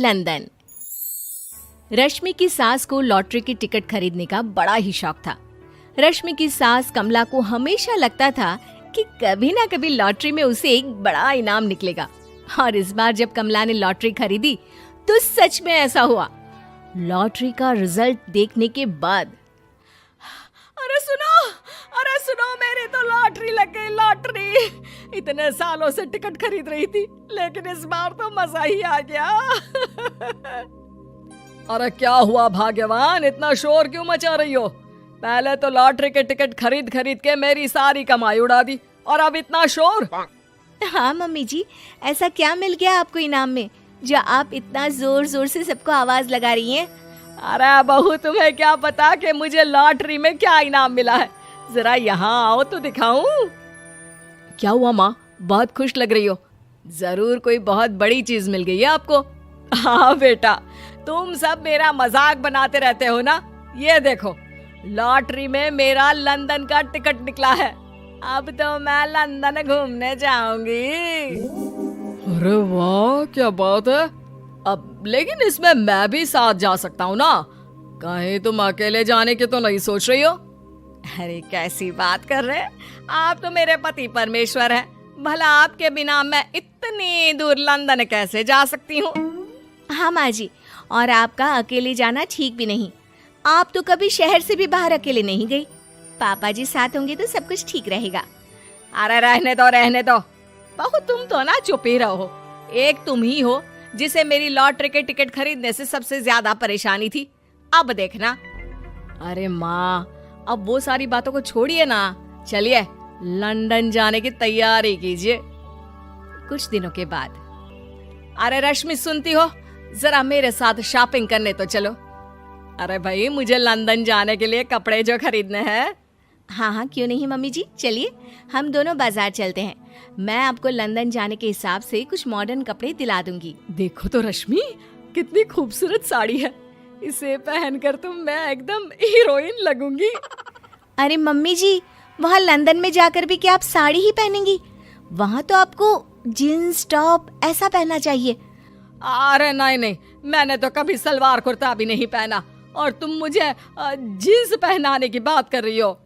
London. रश्मि की सास को लॉटरी की टिकट खरीदने का बड़ा ही शौक था। रश्मि की सास कमला को हमेशा लगता था कि कभी ना कभी लॉटरी में उसे एक बड़ा इनाम निकलेगा। और इस बार जब कमला ने लॉटरी खरीदी तो सच में ऐसा हुआ। लॉटरी का रिजल्ट देखने के बाद अरे सुनो मेरी तो लॉटरी लग गई, लॉटरी। इतने सालों से टिकट खरीद रही थी लेकिन इस बार तो मजा ही आ गया। अरे क्या हुआ भाग्यवान, इतना शोर क्यों मचा रही हो? पहले तो लॉटरी के टिकट खरीद खरीद के मेरी सारी कमाई उड़ा दी और अब इतना शोर। हाँ मम्मी जी, ऐसा क्या मिल गया आपको इनाम में जो आप इतना जोर जोर से सबको आवाज लगा रही हैं? अरे बहू, तुम्हें क्या पता कि मुझे लॉटरी में क्या इनाम मिला है? जरा यहाँ आओ तो दिखाऊं। क्या हुआ माँ, बहुत खुश लग रही हो? जरूर कोई बहुत बड़ी चीज मिल गई है आपको। हाँ बेटा, तुम सब मेरा मजाक बनाते रहते हो ना। ये देखो, लॉटरी में मेरा लंदन का टिकट निकला है। अब तो मैं लंदन घूमने जाऊंगी। अरे वाह, क्या बात है। अब लेकिन इसमें मैं भी साथ जा सकता हूँ ना? कहीं तुम अकेले जाने की तो नहीं सोच रही हो? अरे कैसी बात कर रहे हैं आप, तो मेरे पति परमेश्वर हैं। भला आपके बिना मैं इतनी दूर लंदन कैसे जा सकती हूँ? हाँ माँ जी, और आपका अकेले जाना ठीक भी नहीं। आप तो कभी शहर से भी बाहर अकेले नहीं गई। पापा जी साथ होंगे तो सब कुछ ठीक रहेगा। अरे रहने दो बहू, तुम तो ना चुप ही रहो। एक तुम ही हो जिसे मेरी लॉटरी के टिकट खरीदने से सबसे ज्यादा परेशानी थी। अब देखना। अरे माँ, अब वो सारी बातों को छोड़िए ना, चलिए लंदन जाने की तैयारी कीजिए। कुछ दिनों के बाद, अरे रश्मि सुनती हो, जरा मेरे साथ शॉपिंग करने तो चलो। अरे भाई, मुझे लंदन जाने के लिए कपड़े जो खरीदने हैं। हाँ क्यों नहीं मम्मी जी, चलिए हम दोनों बाजार चलते हैं। मैं आपको लंदन जाने के हिसाब से कुछ मॉडर्न कपड़े दिला दूंगी। देखो तो रश्मि, कितनी खूबसूरत साड़ी है। इसे पहनकर तो मैं एकदम हीरोइन लगूंगी। अरे मम्मी जी, वहाँ लंदन में जाकर भी क्या आप साड़ी ही पहनेंगी? वहाँ तो आपको जीन्स टॉप ऐसा पहनना चाहिए। अरे नहीं, मैंने तो कभी सलवार कुर्ता भी नहीं पहना और तुम मुझे जीन्स पहनाने की बात कर रही हो।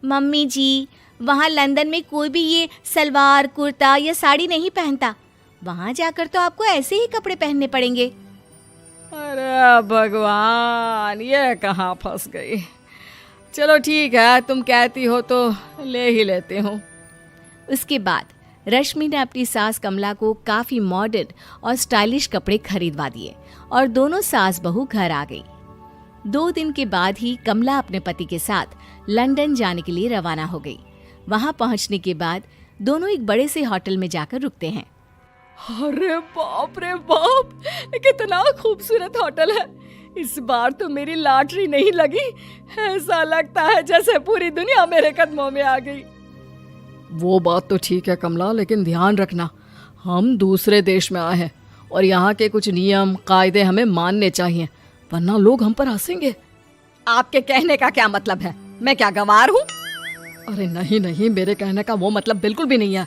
मम्मी जी, वहाँ लंदन में कोई भी ये सलवार कुर्ता या साड़ी नहीं पहनता। वहाँ जाकर तो आपको ऐसे ही कपड़े पहनने पड़ेंगे। अरे भगवान, ये कहाँ फंस गई। चलो ठीक है, तुम कहती हो तो ले ही लेती हूँ। उसके बाद रश्मि ने अपनी सास कमला को काफी मॉडर्न और स्टाइलिश कपड़े खरीदवा दिए और दोनों सास बहू घर आ गई। 2 दिन के बाद ही कमला अपने पति के साथ लंदन जाने के लिए रवाना हो गई। वहां पहुंचने के बाद दोनों एक बड़े से होटल में जाकर रुकते हैं। अरे बाप रे बाप, कितना खूबसूरत होटल है। इस बार तो मेरी लॉटरी नहीं लगी। ऐसा लगता है जैसे पूरी दुनिया मेरे कदमों में आ गई। वो बात तो ठीक है कमला, लेकिन ध्यान रखना, हम दूसरे देश में आए हैं और यहाँ के कुछ नियम कायदे हमें मानने चाहिए, वरना लोग हम पर हंसेंगे। आपके कहने का क्या मतलब है? मैं क्या गंवार हूँ? अरे नहीं, मेरे कहने का वो मतलब बिल्कुल भी नहीं है।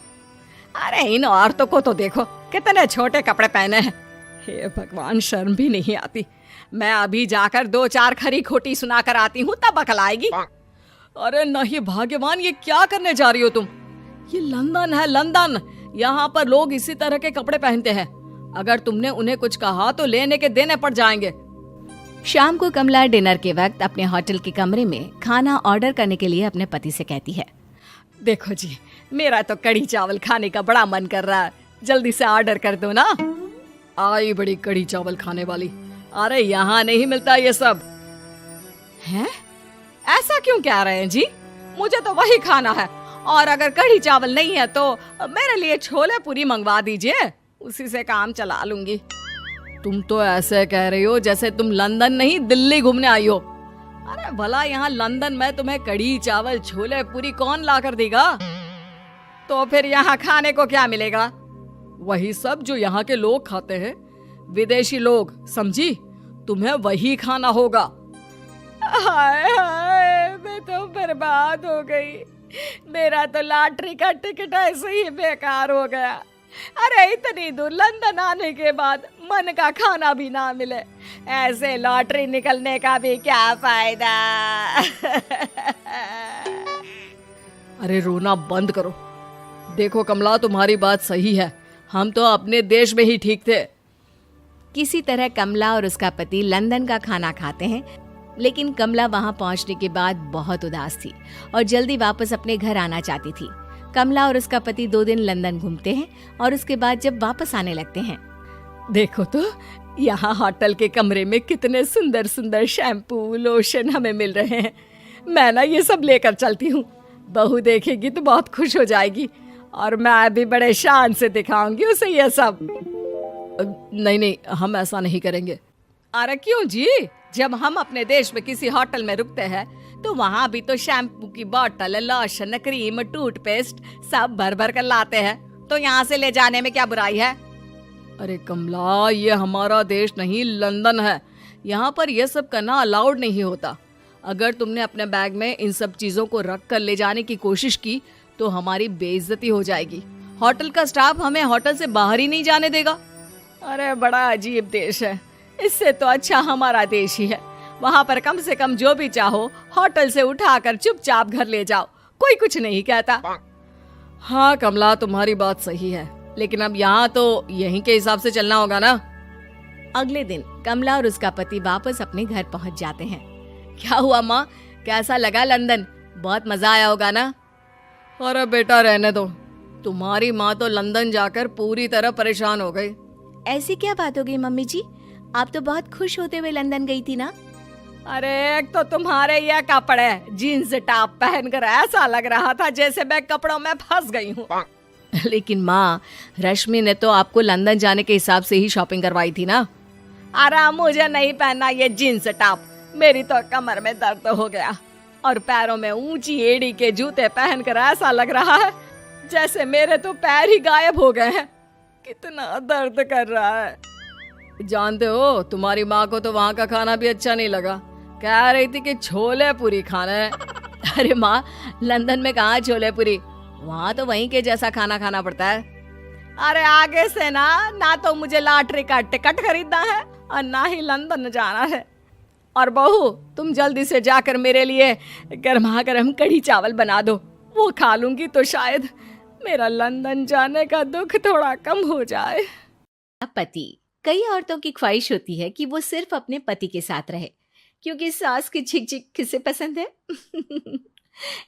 अरे इन औरतों को तो देखो, कितने छोटे कपड़े पहने हैं। हे भगवान, शर्म भी नहीं आती। मैं अभी जाकर 2-4 खरी खोटी सुनाकर आती हूँ, तब अकल आएगी। अरे नहीं भाग्यवान, ये क्या करने जा रही हो तुम? ये लंदन है, लंदन। यहाँ पर लोग इसी तरह के कपड़े पहनते हैं। अगर तुमने उन्हें कुछ कहा तो लेने के देने पड़ जाएंगे। शाम को कमला डिनर के वक्त अपने होटल के कमरे में खाना ऑर्डर करने के लिए अपने पति से कहती है, देखो जी, मेरा तो कढ़ी चावल खाने का बड़ा मन कर रहा है, जल्दी से ऑर्डर कर दो ना। आई बड़ी कढ़ी चावल खाने वाली। अरे यहाँ नहीं मिलता ये सब। हैं? ऐसा क्यों कह रहे हैं जी? मुझे तो वही खाना है, और अगर कढ़ी चावल नहीं है तो मेरे लिए छोले पूरी मंगवा दीजिए, उसी से काम चला लूंगी। तुम तो ऐसे कह रही हो जैसे तुम लंदन नहीं दिल्ली घूमने आई हो। अरे भला यहाँ लंदन में तुम्हें कढ़ी चावल छोले पूरी कौन ला कर देगा? तो फिर यहाँ खाने को क्या मिलेगा? वही सब जो यहाँ के लोग खाते हैं, विदेशी लोग, समझी? तुम्हें वही खाना होगा। हाय हाय, मैं तो बर्बाद हो गई। मेरा तो लॉटरी का टिकट ऐसे ही बेकार हो गया। अरे इतनी दूर लंदन आने के बाद मन का खाना भी ना मिले, ऐसे लॉटरी निकलने का भी क्या फायदा। अरे रोना बंद करो। देखो कमला, तुम्हारी बात सही है, हम तो अपने देश में ही ठीक थे। किसी तरह कमला और उसका पति लंदन का खाना खाते हैं, लेकिन कमला वहां पहुंचने के बाद बहुत उदास थी और जल्दी वापस अपने घर आना चाहती थी। कमला और उसका पति 2 दिन लंदन घूमते हैं और उसके बाद जब वापस आने लगते हैं, देखो तो यहाँ होटल के कमरे में कितने सुंदर सुंदर शैम्पू लोशन हमें मिल रहे हैं। मैं ना ये सब लेकर चलती हूँ, बहू देखेगी तो बहुत खुश हो जाएगी और मैं भी बड़े शान से दिखाऊंगी उसे ये सब। नहीं नहीं, हम ऐसा नहीं करेंगे। अरे क्यों जी, जब हम अपने देश में किसी होटल में रुकते हैं तो वहाँ भी तो शैम्पू की बोतल, लोशन, क्रीम, टूथपेस्ट सब भर भर कर लाते हैं, तो यहाँ से ले जाने में क्या बुराई है। अरे कमला, ये हमारा देश नहीं लंदन है, यहाँ पर यह सब करना अलाउड नहीं होता। अगर तुमने अपने बैग में इन सब चीजों को रख कर ले जाने की कोशिश की तो हमारी बेइज्जती हो जाएगी। होटल का स्टाफ हमें होटल से बाहर ही नहीं जाने देगा। अरे बड़ा अजीब देश है, इससे तो अच्छा हमारा देश ही है। वहाँ पर कम से कम जो भी चाहो होटल से उठाकर चुपचाप घर ले जाओ, कोई कुछ नहीं कहता। हाँ कमला, तुम्हारी बात सही है, लेकिन अब यहाँ तो यहीं के हिसाब से चलना होगा ना। अगले दिन कमला और उसका पति वापस अपने घर पहुंच जाते हैं। क्या हुआ माँ, कैसा लगा लंदन? बहुत मजा आया होगा ना? अरे बेटा रहने दो, तुम्हारी माँ तो लंदन जाकर पूरी तरह परेशान हो गई। ऐसी क्या बात हो गई मम्मी जी? आप तो बहुत खुश होते हुए लंदन गई थी ना? अरे एक तो तुम्हारे ये कपड़े, जीन्स टॉप पहनकर ऐसा लग रहा था जैसे मैं कपड़ों में फंस गई हूँ। लेकिन माँ, रश्मि ने तो आपको लंदन जाने के हिसाब से ही शॉपिंग करवाई थी ना? अरे मुझे नहीं पहनना ये जीन्स टॉप, मेरी तो कमर में दर्द हो गया और पैरों में ऊंची एड़ी के जूते पहनकर ऐसा लग रहा है जैसे मेरे तो पैर ही गायब हो गए हैं। कितना दर्द कर रहा है। जानते हो, तुम्हारी माँ को तो वहाँ का खाना भी अच्छा नहीं लगा, कह रही थी कि छोले पूरी खाना है। अरे माँ, लंदन में कहाँ छोले पूरी, वहाँ तो वहीं के जैसा खाना खाना पड़ता है। अरे आगे से ना तो मुझे लॉटरी का टिकट खरीदना है और ना ही लंदन जाना है। और बहू, तुम जल्दी से जाकर मेरे लिए गर्मा गर्म कढ़ी चावल बना दो, वो खा लूंगी तो शायद मेरा लंदन जाने का दुख थोड़ा कम हो जाए। पति, कई औरतों की ख्वाहिश होती है कि वो सिर्फ अपने पति के साथ रहे, क्योंकि सास की चिक चिक किसे पसंद है?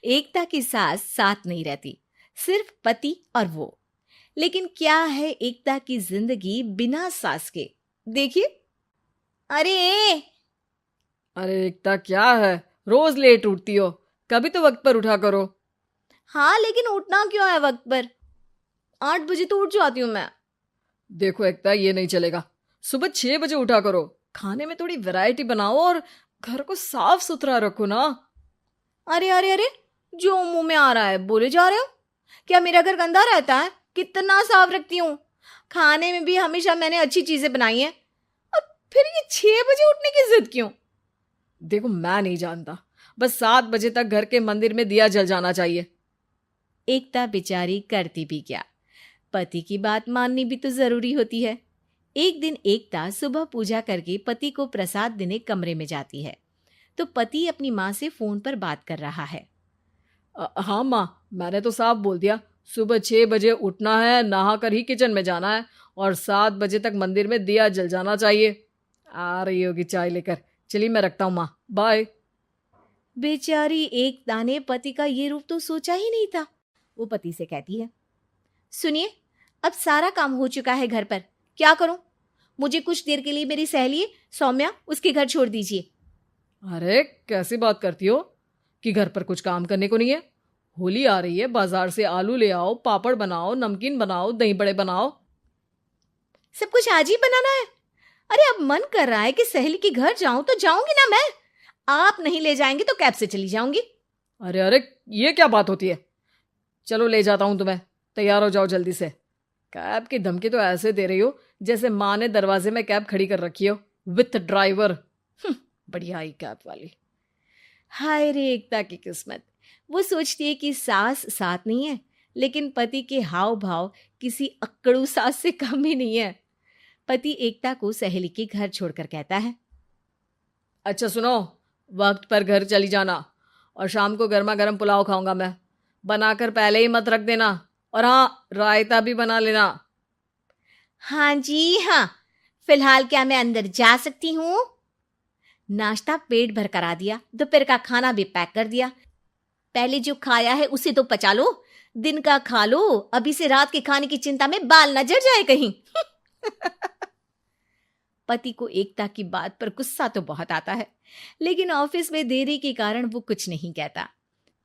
एकता की सास साथ नहीं रहती, सिर्फ पति और वो। लेकिन क्या है एकता की जिंदगी बिना सास के? देखिए। अरे एकता, क्या है, रोज लेट उठती हो, कभी तो वक्त पर उठा करो। हाँ, लेकिन उठना क्यों है वक्त पर? 8 बजे तो उठ जाती हूँ मैं। देखो एकता, ये नहीं चलेगा, सुबह 6 बजे उठा करो, खाने में थोड़ी वैरायटी बनाओ और घर को साफ सुथरा रखो ना। अरे, जो मुंह में आ रहा है बोले जा रहे हो। क्या मेरा घर गंदा रहता है? कितना साफ रखती हूँ, खाने में भी हमेशा मैंने अच्छी चीजें बनाई हैं। अब फिर ये 6 बजे उठने की जिद क्यों? देखो, मैं नहीं जानता, बस 7 बजे तक घर के मंदिर में दिया जल जाना चाहिए। एकता बेचारी करती भी क्या, पति की बात माननी भी तो जरूरी होती है। एक दिन एकता सुबह पूजा करके पति को प्रसाद देने कमरे में जाती है, तो पति अपनी माँ से फोन पर बात कर रहा है। हाँ माँ, मैंने तो साफ बोल दिया, सुबह 6 बजे उठना है, नहा कर ही किचन में जाना है और 7 बजे तक मंदिर में दिया जल जाना चाहिए। आ रही होगी चाय लेकर, चलिए मैं रखता हूँ माँ, बाय। बेचारी एकता ने पति का ये रूप तो सोचा ही नहीं था। वो पति से कहती है, सुनिए, अब सारा काम हो चुका है घर पर, क्या करूं? मुझे कुछ देर के लिए मेरी सहेली सौम्या, उसके घर छोड़ दीजिए। अरे कैसी बात करती हो कि घर पर कुछ काम करने को नहीं है? होली आ रही है, बाजार से आलू ले आओ, पापड़ बनाओ, नमकीन बनाओ, दही बड़े बनाओ। सब कुछ आज ही बनाना है? अरे अब मन कर रहा है कि सहेली के घर जाऊं तो जाऊंगी ना मैं। आप नहीं ले जाएंगे तो कैब से चली जाऊंगी। अरे ये क्या बात होती है? चलो ले जाता हूं तुम्हें, तैयार हो जाओ जल्दी से। कैब की धमकी तो ऐसे दे रही हो जैसे माँ ने दरवाजे में कैब खड़ी कर रखी हो विथ ड्राइवर। बढ़िया आई कैब वाली। हाय रे एकता की किस्मत, वो सोचती है कि सास साथ नहीं है, लेकिन पति के हाव भाव किसी अक्कड़ू सास से कम ही नहीं है। पति एकता को सहेली के घर छोड़कर कहता है, अच्छा सुनो, वक्त पर घर चली जाना और शाम को गर्मा गर्म पुलाव खाऊंगा मैं। बनाकर पहले ही मत रख देना, और हाँ, रायता भी बना लेना। हाँ जी हाँ, फिलहाल क्या मैं अंदर जा सकती हूँ? नाश्ता पेट भर करा दिया, दोपहर का खाना भी पैक कर दिया। पहले जो खाया है उसे तो पचा लो, दिन का खा लो, अभी से रात के खाने की चिंता में बाल न जल जाए कहीं। पति को एकता की बात पर गुस्सा तो बहुत आता है, लेकिन ऑफिस में देरी के कारण वो कुछ नहीं कहता।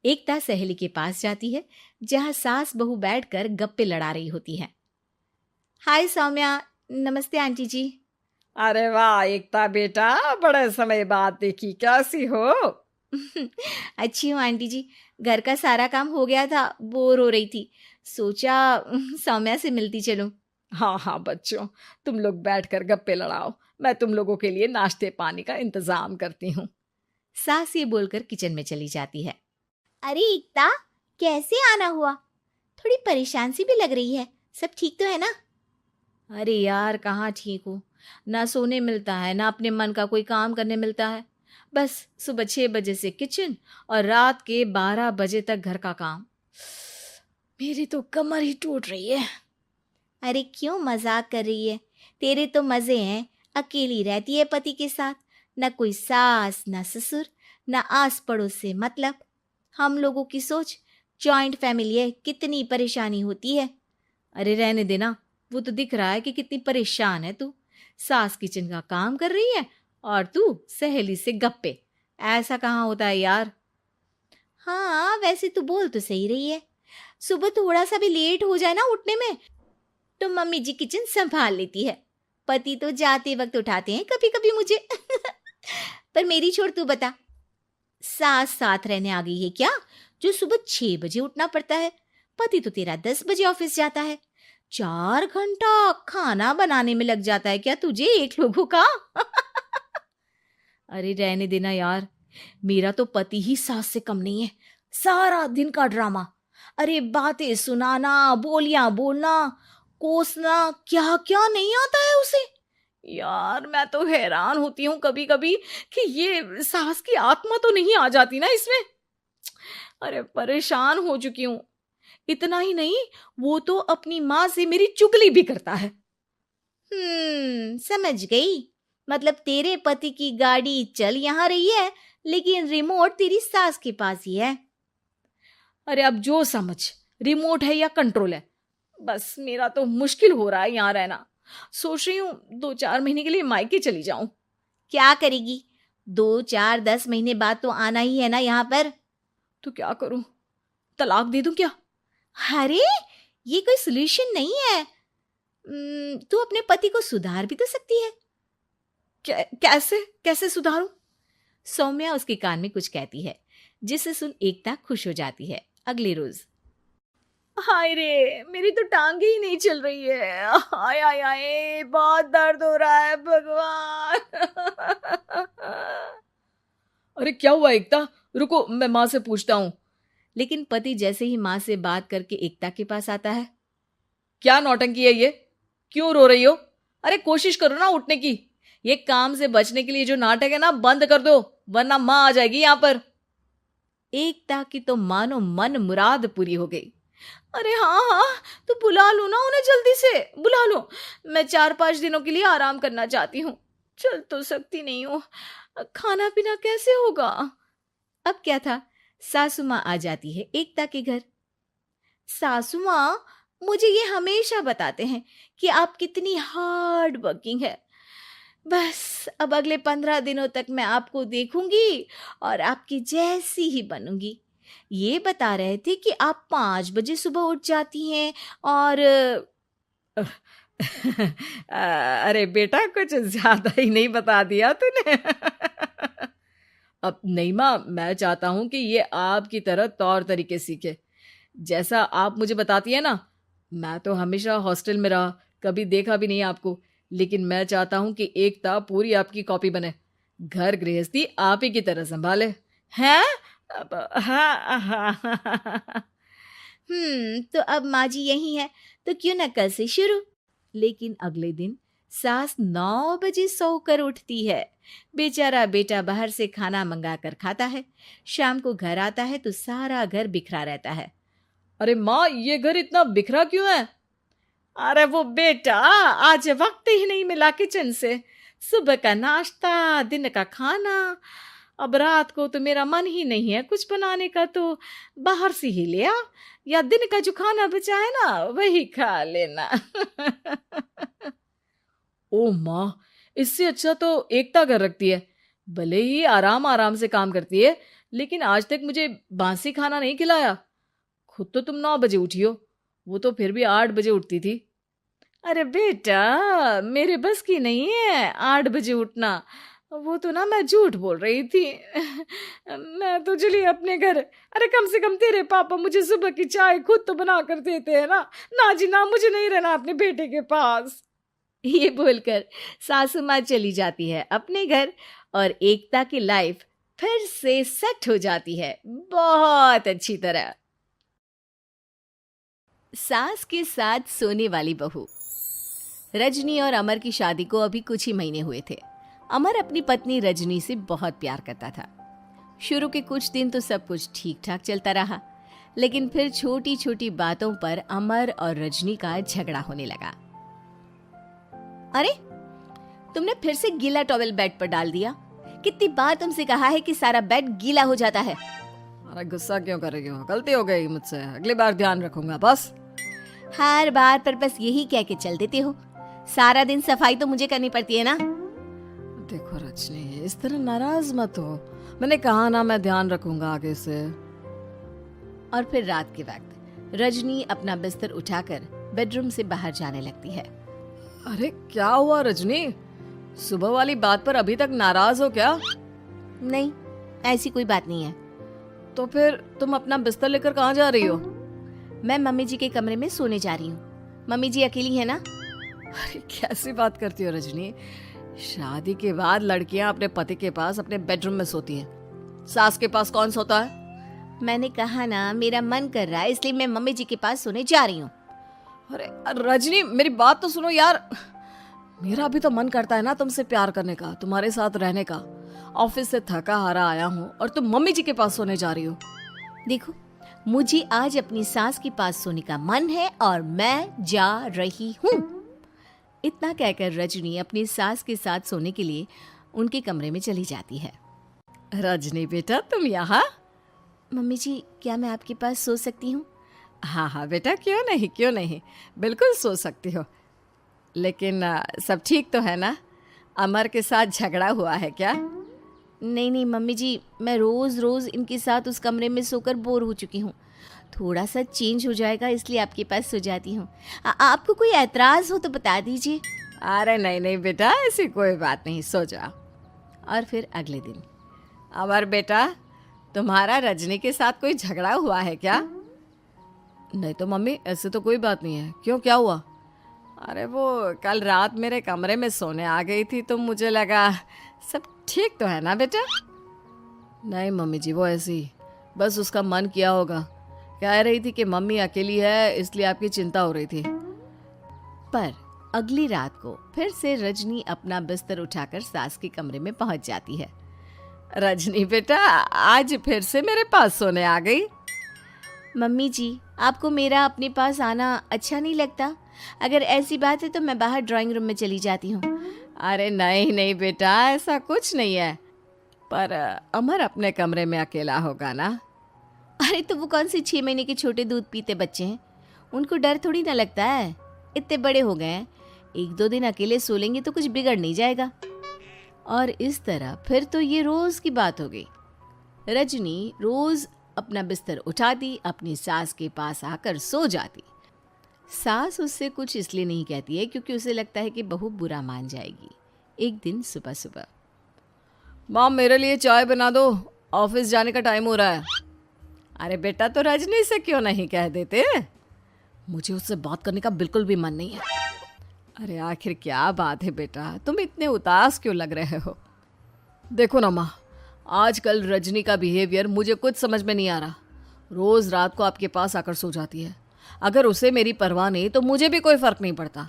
एकता सहेली के पास जाती है, जहां सास बहू बैठकर गप्पे लड़ा रही होती है। हाय सौम्या, नमस्ते आंटी जी। अरे वाह एकता बेटा, बड़े समय बाद देखी, कैसी हो? अच्छी हूँ आंटी जी, घर का सारा काम हो गया था, बोर हो रही थी, सोचा सौम्या से मिलती चलूं। हाँ हाँ बच्चों, तुम लोग बैठकर गप्पे लड़ाओ, मैं तुम लोगों के लिए नाश्ते पानी का इंतजाम करती हूँ। सास ये बोलकर किचन में चली जाती है। अरे एकता, कैसे आना हुआ? थोड़ी परेशान सी भी लग रही है, सब ठीक तो है ना? अरे यार, कहाँ ठीक हूँ, ना सोने मिलता है, ना अपने मन का कोई काम करने मिलता है। बस सुबह 6 बजे से किचन और रात के 12 बजे तक घर का काम। मेरी तो कमर ही टूट रही है। अरे क्यों मजाक कर रही है? तेरे तो मजे हैं, अकेली रहती है पति के साथ, न कोई सास न ससुर, न आस पड़ोस से मतलब। हम लोगों की सोच, जॉइंट फैमिली है, कितनी परेशानी होती है। अरे रहने देना, वो तो दिख रहा है कि कितनी परेशान है तू। सास किचन का काम कर रही है और तू सहेली से गप्पे। ऐसा कहाँ होता है यार। हाँ वैसे तू बोल तो सही रही है, सुबह थोड़ा सा भी लेट हो जाए ना उठने में तो मम्मी जी किचन संभाल लेती है। पति तो जाते वक्त उठाते हैं कभी कभी मुझे। पर मेरी छोड़, तू बता, सास साथ रहने आ गई है क्या, जो सुबह 6 बजे उठना पड़ता है? पति तो तेरा 10 बजे ऑफिस जाता है, 4 घंटा खाना बनाने में लग जाता है क्या तुझे एक लोगों का? अरे रहने देना यार, मेरा तो पति ही सास से कम नहीं है। सारा दिन का ड्रामा, अरे बातें सुनाना, बोलियां बोलना, कोसना, क्या क्या नहीं आता है उसे। यार मैं तो हैरान होती हूँ कभी कभी कि ये सास की आत्मा तो नहीं आ जाती ना इसमें। अरे परेशान हो चुकी हूँ। इतना ही नहीं, वो तो अपनी माँ से मेरी चुगली भी करता है। समझ गई, मतलब तेरे पति की गाड़ी चल यहाँ रही है, लेकिन रिमोट तेरी सास के पास ही है। अरे अब जो समझ, रिमोट है या कंट्रोल है, बस मेरा तो मुश्किल हो रहा है यहाँ रहना। सोच रही हूँ 2-4 महीने के लिए मायके चली जाऊं। क्या करेगी? 2-4-10 महीने बाद तो आना ही है ना यहाँ पर। तो क्या करूं, तलाक दे दूं क्या? अरे ये कोई सॉल्यूशन नहीं है। तू अपने पति को सुधार भी तो सकती है। कैसे कैसे सुधारूं? सौम्या उसके कान में कुछ कहती है, जिसे सुन एकता खुश हो जाती है। अगले रोज, हाय रे, मेरी तो टांगे ही नहीं चल रही है, हाय हाय हाय, बहुत दर्द हो रहा है भगवान। अरे क्या हुआ एकता, रुको मैं माँ से पूछता हूँ। लेकिन पति जैसे ही माँ से बात करके एकता के पास आता है। क्या नौटंकी है ये, क्यों रो रही हो? अरे कोशिश करो ना उठने की, ये काम से बचने के लिए जो नाटक है ना बंद कर दो, वरना माँ आ जाएगी यहाँ पर। एकता की तो मानो मन मुराद पूरी हो गई। अरे हाँ हाँ, तो बुला लो ना उन्हें, जल्दी से बुला लो, मैं 4-5 दिनों के लिए आराम करना चाहती हूँ, चल तो सकती नहीं हूँ, खाना पीना कैसे होगा। अब क्या था, सासू माँ आ जाती है एकता के घर। सासू माँ, मुझे ये हमेशा बताते हैं कि आप कितनी हार्ड वर्किंग है, बस अब अगले 15 दिनों तक मैं आपको देखूंगी और आपकी जैसी ही बनूंगी। ये बता रहे थे कि आप 5 बजे सुबह उठ जाती हैं और अरे बेटा, कुछ ज्यादा ही नहीं बता दिया तूने। अब नहीं माँ, मैं चाहता हूं कि ये आपकी तरह तौर तरीके सीखे, जैसा आप मुझे बताती है ना। मैं तो हमेशा हॉस्टल में रहा, कभी देखा भी नहीं आपको, लेकिन मैं चाहता हूं कि एकता पूरी आपकी कॉपी बने, घर गृहस्थी आप ही की तरह संभाले। हैं? हाँ हाँ। तो अब माँ जी यही है, तो क्यों ना कल से शुरू। लेकिन अगले दिन सास 9 बजे सोकर उठती है। बेचारा बेटा बाहर से खाना मंगा कर खाता है। शाम को घर आता है तो सारा घर बिखरा रहता है। अरे माँ, ये घर इतना बिखरा क्यों है? अरे वो बेटा, आज वक्त ही नहीं मिला किचन से। सुबह का नाश्ता, दिन का खाना, अब रात को तो मेरा मन ही नहीं है कुछ बनाने का, तो बाहर से ही ले आ, या दिन का जो खाना बचा है ना वही खा लेना। ओ माँ, इससे अच्छा तो एकता कर रखती है। भले ही आराम आराम से काम करती है, लेकिन आज तक मुझे बासी खाना नहीं खिलाया। खुद तो तुम 9 बजे उठी हो, वो तो फिर भी 8 बजे उठती थी। अरे बेटा, मेरे बस की नहीं है 8 बजे उठना। वो तो ना मैं झूठ बोल रही थी। मैं तो चली अपने घर। अरे कम से कम तेरे पापा मुझे सुबह की चाय खुद तो बना कर देते हैं ना। ना जी ना, मुझे नहीं रहना अपने बेटे के पास। ये बोलकर सासू माँ चली जाती है अपने घर और एकता की लाइफ फिर से सेट हो जाती है बहुत अच्छी तरह। सास के साथ सोने वाली बहू। रजनी और अमर की शादी को अभी कुछ ही महीने हुए थे। अमर अपनी पत्नी रजनी से बहुत प्यार करता था। शुरू के कुछ दिन तो सब कुछ ठीक ठाक चलता रहा, लेकिन फिर छोटी छोटी बातों पर अमर और रजनी का झगड़ा होने लगा। अरे, तुमने फिर से गीला टॉवेल बेड पर डाल दिया। कितनी बार तुमसे कहा है कि सारा बेड गीला हो जाता है। अरे गुस्सा क्यों कर रही हो? गलती हो गई मुझसे, अगली बार ध्यान रखूंगा। बस हर बार पर बस यही कह के चल देते हो। सारा दिन सफाई तो मुझे करनी पड़ती है ना। देखो रजनी, इस तरह नाराज मत हो। मैंने कहा ना, मैं ध्यान रखूंगा आगे से। और फिर रात के वक्त रजनी अपना बिस्तर उठाकर बेडरूम से बाहर जाने लगती है। अरे क्या हुआ रजनी? सुबह वाली बात पर अभी तक नाराज हो क्या? नहीं, ऐसी कोई बात नहीं है। तो फिर तुम अपना बिस्तर लेकर कहाँ जा रही हो? मैं मम्मी जी के कमरे में सोने जा रही हूँ। मम्मी जी अकेली है ना। अरे कैसी बात करती हो रजनी? शादी के बाद लड़कियां अपने पति के पास अपने बेडरूम में सोती हैं। सास के पास कौन सोता है? मैंने कहा ना, मेरा मन कर रहा है इसलिए मैं मम्मी जी के पास सोने जा रही हूँ। अरे रजनी, मेरी बात तो सुनो यार। मेरा भी तो मन करता है ना तुमसे प्यार करने का, तुम्हारे साथ रहने का। ऑफिस से थका हारा आया हूँ और तुम मम्मी जी के पास सोने जा रही हो। देखो, मुझे आज अपनी सास के पास सोने का मन है और मैं जा रही हूँ। इतना कहकर रजनी अपनी सास के साथ सोने के लिए उनके कमरे में चली जाती है। रजनी बेटा, तुम यहाँ? मम्मी जी, क्या मैं आपके पास सो सकती हूँ? हाँ हाँ बेटा, क्यों नहीं, क्यों नहीं, बिल्कुल सो सकती हो। लेकिन सब ठीक तो है ना? अमर के साथ झगड़ा हुआ है क्या? नहीं नहीं मम्मी जी, मैं रोज रोज इनके साथ उस कमरे में सोकर बोर हो चुकी हूँ। थोड़ा सा चेंज हो जाएगा इसलिए आपके पास सो जाती हूँ। आपको कोई एतराज हो तो बता दीजिए। अरे नहीं नहीं बेटा, ऐसी कोई बात नहीं, सो जाओ। और फिर अगले दिन। अमर बेटा, तुम्हारा रजनी के साथ कोई झगड़ा हुआ है क्या? नहीं तो मम्मी, ऐसे तो कोई बात नहीं है। क्यों, क्या हुआ? अरे वो कल रात मेरे कमरे में सोने आ गई थी तो मुझे लगा सब ठीक तो है ना बेटा? नहीं मम्मी जी, वो ऐसे ही बस उसका मन किया होगा। कह रही थी कि मम्मी अकेली है इसलिए आपकी चिंता हो रही थी। पर अगली रात को फिर से रजनी अपना बिस्तर उठाकर सास के कमरे में पहुंच जाती है। रजनी बेटा, आज फिर से मेरे पास सोने आ गई। मम्मी जी, आपको मेरा अपने पास आना अच्छा नहीं लगता? अगर ऐसी बात है तो मैं बाहर ड्राइंग रूम में चली जाती हूँ। अरे नहीं नहीं बेटा, ऐसा कुछ नहीं है। पर अमर अपने कमरे में अकेला होगा ना? अरे तो वो कौन से 6 महीने के छोटे दूध पीते बच्चे हैं, उनको डर थोड़ी ना लगता है। इतने बड़े हो गए हैं, 1-2 दिन अकेले सो लेंगे तो कुछ बिगड़ नहीं जाएगा। और इस तरह फिर तो ये रोज की बात हो गई। रजनी रोज अपना बिस्तर उठाती, अपनी सास के पास आकर सो जाती। सास उससे कुछ इसलिए नहीं कहती है क्योंकि उसे लगता है कि बहू बुरा मान जाएगी। एक दिन सुबह सुबह, माँ मेरे लिए चाय बना दो, ऑफिस जाने का टाइम हो रहा है। अरे बेटा, तो रजनी से क्यों नहीं कह देते? मुझे उससे बात करने का बिल्कुल भी मन नहीं है। अरे आखिर क्या बात है बेटा, तुम इतने उदास क्यों लग रहे हो? देखो ना माँ, आजकल रजनी का बिहेवियर मुझे कुछ समझ में नहीं आ रहा। रोज रात को आपके पास आकर सो जाती है। अगर उसे मेरी परवाह नहीं तो मुझे भी कोई फर्क नहीं पड़ता।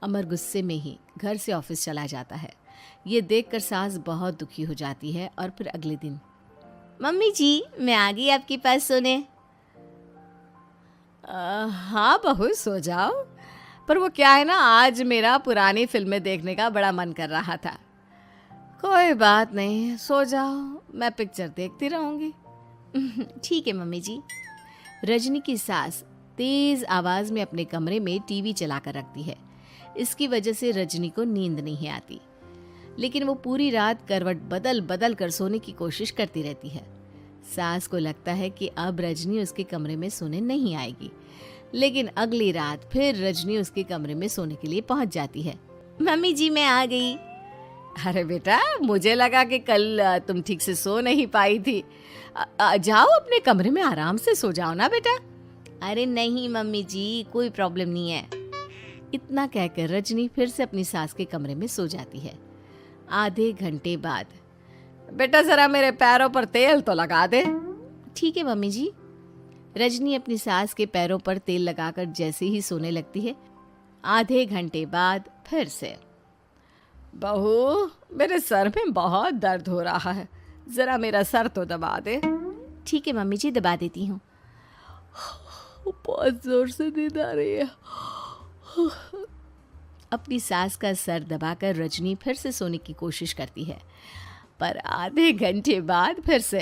अमर गुस्से में ही घर से ऑफिस चला जाता है। ये देखकर सास बहुत दुखी हो जाती है और फिर अगले दिन, मम्मी जी मैं आ गई आपके पास सोने। हाँ बहू सो जाओ, पर वो क्या है ना, आज मेरा पुरानी फिल्में देखने का बड़ा मन कर रहा था। कोई बात नहीं, सो जाओ, मैं पिक्चर देखती रहूंगी। ठीक है मम्मी जी। रजनी की सास तेज आवाज में अपने कमरे में टीवी चलाकर रखती है। इसकी वजह से रजनी को नींद नहीं आती, लेकिन वो पूरी रात करवट बदल बदल कर सोने की कोशिश करती रहती है। सास को लगता है कि अब रजनी उसके कमरे में सोने नहीं आएगी, लेकिन अगली रात फिर रजनी उसके कमरे में सोने के लिए पहुंच जाती है। मम्मी जी मैं आ गई। अरे बेटा, मुझे लगा कि कल तुम ठीक से सो नहीं पाई थी। जाओ अपने कमरे में आराम से सो जाओ ना बेटा। अरे नहीं मम्मी जी, कोई प्रॉब्लम नहीं है। इतना कहकर रजनी फिर से अपनी सास के कमरे में सो जाती है। आधे घंटे बाद, बेटा जरा मेरे पैरों पर तेल तो लगा दे। ठीक है मम्मी जी। रजनी अपनी सास के पैरों पर तेल लगाकर जैसे ही सोने लगती है, आधे घंटे बाद फिर से, बहू मेरे सर में बहुत दर्द हो रहा है, जरा मेरा सर तो दबा दे। ठीक है मम्मी जी, दबा देती हूँ। बहुत जोर से नींद आ रही है। अपनी सास का सर दबाकर रजनी फिर से सोने की कोशिश करती है, पर आधे घंटे बाद फिर से,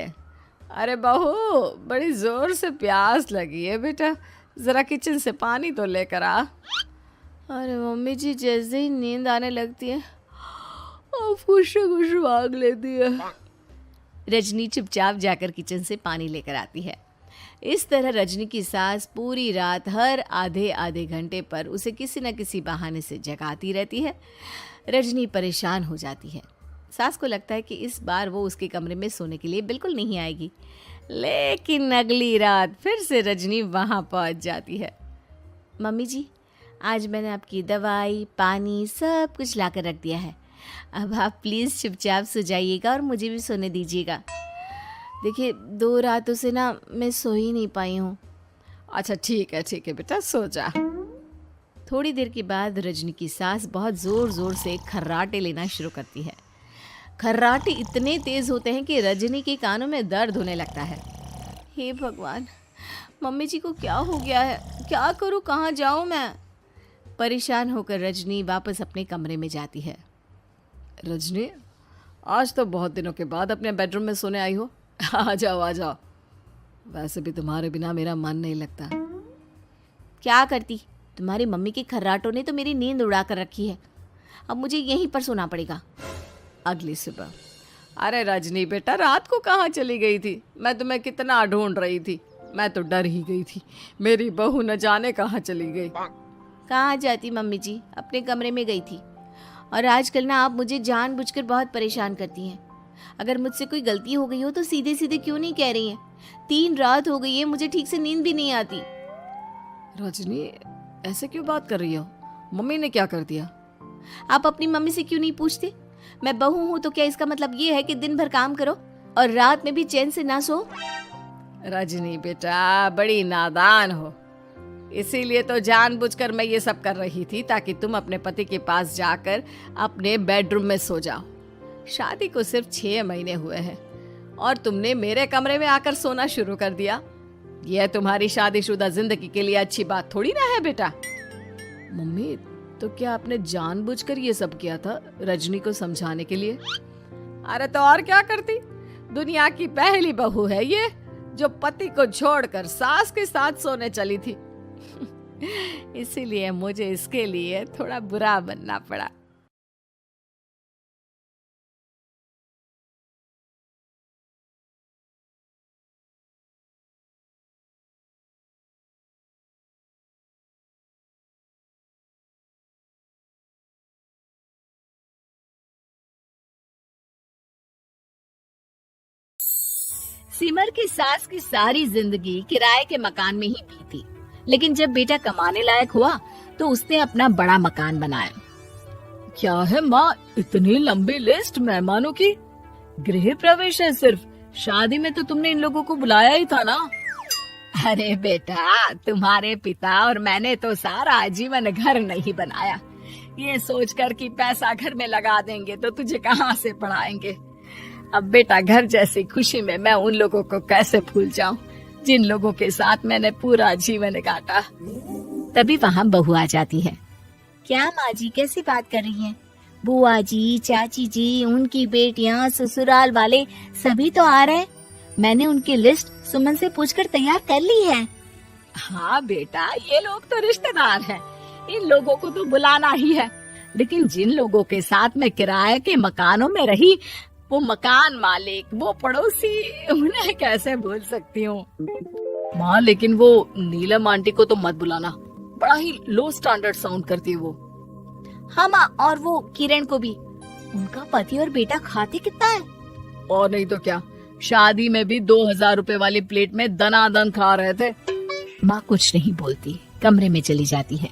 अरे बहू बड़ी जोर से प्यास लगी है बेटा, जरा किचन से पानी तो लेकर आ। अरे मम्मी जी, जैसे ही नींद आने लगती है कुछ मांग लेती है। रजनी चुपचाप जाकर किचन से पानी लेकर आती है। इस तरह रजनी की सास पूरी रात हर आधे आधे घंटे पर उसे किसी न किसी बहाने से जगाती रहती है। रजनी परेशान हो जाती है। सास को लगता है कि इस बार वो उसके कमरे में सोने के लिए बिल्कुल नहीं आएगी, लेकिन अगली रात फिर से रजनी वहाँ पहुँच जाती है। मम्मी जी, आज मैंने आपकी दवाई पानी सब कुछ लाकर रख दिया है, अब आप प्लीज़ चुपचाप सो जाइएगा और मुझे भी सोने दीजिएगा। देखिए 2 रातों से ना मैं सो ही नहीं पाई हूँ। अच्छा ठीक है बेटा, सो जा। थोड़ी देर के बाद रजनी की सास बहुत ज़ोर ज़ोर से खर्राटे लेना शुरू करती है। खर्राटे इतने तेज़ होते हैं कि रजनी के कानों में दर्द होने लगता है। हे भगवान, मम्मी जी को क्या हो गया है, क्या करूँ, कहाँ जाऊँ मैं? परेशान होकर रजनी वापस अपने कमरे में जाती है। रजनी, आज तो बहुत दिनों के बाद अपने बेडरूम में सोने आई हो। आ जाओ। वैसे भी तुम्हारे बिना मेरा मन नहीं लगता। क्या करती, तुम्हारी मम्मी के खर्राटों ने तो मेरी नींद उड़ा कर रखी है, अब मुझे यहीं पर सोना पड़ेगा। अगली सुबह, अरे रजनी बेटा, रात को कहाँ चली गई थी? मैं तुम्हें कितना ढूंढ रही थी, मैं तो डर ही गई थी, मेरी बहू न जाने कहाँ चली गई। कहाँ जाती मम्मी जी, अपने कमरे में गई थी। और आजकल ना आप मुझे जानबूझकर बहुत परेशान करती हैं। अगर मुझसे कोई गलती हो गई हो तो सीधे सीधे क्यों नहीं कह रही हैं? 3 रात हो गई है, मुझे ठीक से नींद भी नहीं आती। रजनी, ऐसे क्यों बात कर रही हो? मम्मी ने क्या कर दिया? आप अपनी मम्मी से क्यों नहीं पूछते? मैं बहू हूँ तो क्या इसका मतलब ये है कि दिन भर काम करो और रात में भी चैन से ना सो? रजनी बेटा, बड़ी नादान हो, इसीलिए तो जानबूझकर मैं ये सब कर रही थी ताकि तुम अपने पति के पास जाकर अपने बेडरूम में सो जाओ। शादी को सिर्फ 6 महीने हुए हैं और तुमने मेरे कमरे में आकर सोना शुरू कर दिया। यह तुम्हारी शादीशुदा जिंदगी के लिए अच्छी बात थोड़ी ना है बेटा। मम्मी, तो क्या आपने जानबूझकर ये सब किया था रजनी को समझाने के लिए? अरे तो और क्या करती, दुनिया की पहली बहू है ये जो पति को छोड़कर सास के साथ सोने चली थी। इसीलिए मुझे इसके लिए थोड़ा बुरा बनना पड़ा। सिमर की सास की सारी जिंदगी किराए के मकान में ही बीती, लेकिन जब बेटा कमाने लायक हुआ तो उसने अपना बड़ा मकान बनाया। क्या है माँ, इतनी लंबी लिस्ट मेहमानों की? गृह प्रवेश है सिर्फ, शादी में तो तुमने इन लोगों को बुलाया ही था ना। अरे बेटा, तुम्हारे पिता और मैंने तो सारा आजीवन घर नहीं बनाया, ये सोचकर कि पैसा घर में लगा देंगे तो तुझे कहाँ से पढ़ाएंगे। अब बेटा घर जैसी खुशी में मैं उन लोगों को कैसे भूल जाऊं जिन लोगों के साथ मैंने पूरा जीवन काटा। तभी वहाँ बहू आ जाती है। क्या माँ जी कैसी बात कर रही हैं? बुआ जी, चाची जी, उनकी बेटियाँ, ससुराल वाले सभी तो आ रहे हैं। मैंने उनकी लिस्ट सुमन से पूछकर तैयार कर ली है। हाँ बेटा, ये लोग तो रिश्तेदार हैं, इन लोगों को तो बुलाना ही है। लेकिन जिन लोगों के साथ मैं किराए के मकानों में रही, वो मकान मालिक, वो पड़ोसी, उन्हें कैसे भूल सकती हूँ। माँ लेकिन वो नीलम आंटी को तो मत बुलाना, बड़ा ही लो स्टैंडर्ड साउंड करती है वो। हाँ माँ, और वो किरण को भी। उनका पति और बेटा खाते कितना है। और नहीं तो क्या, शादी में भी 2000 रुपए वाली प्लेट में दनादन खा रहे थे। माँ कुछ नहीं बोलती, कमरे में चली जाती है।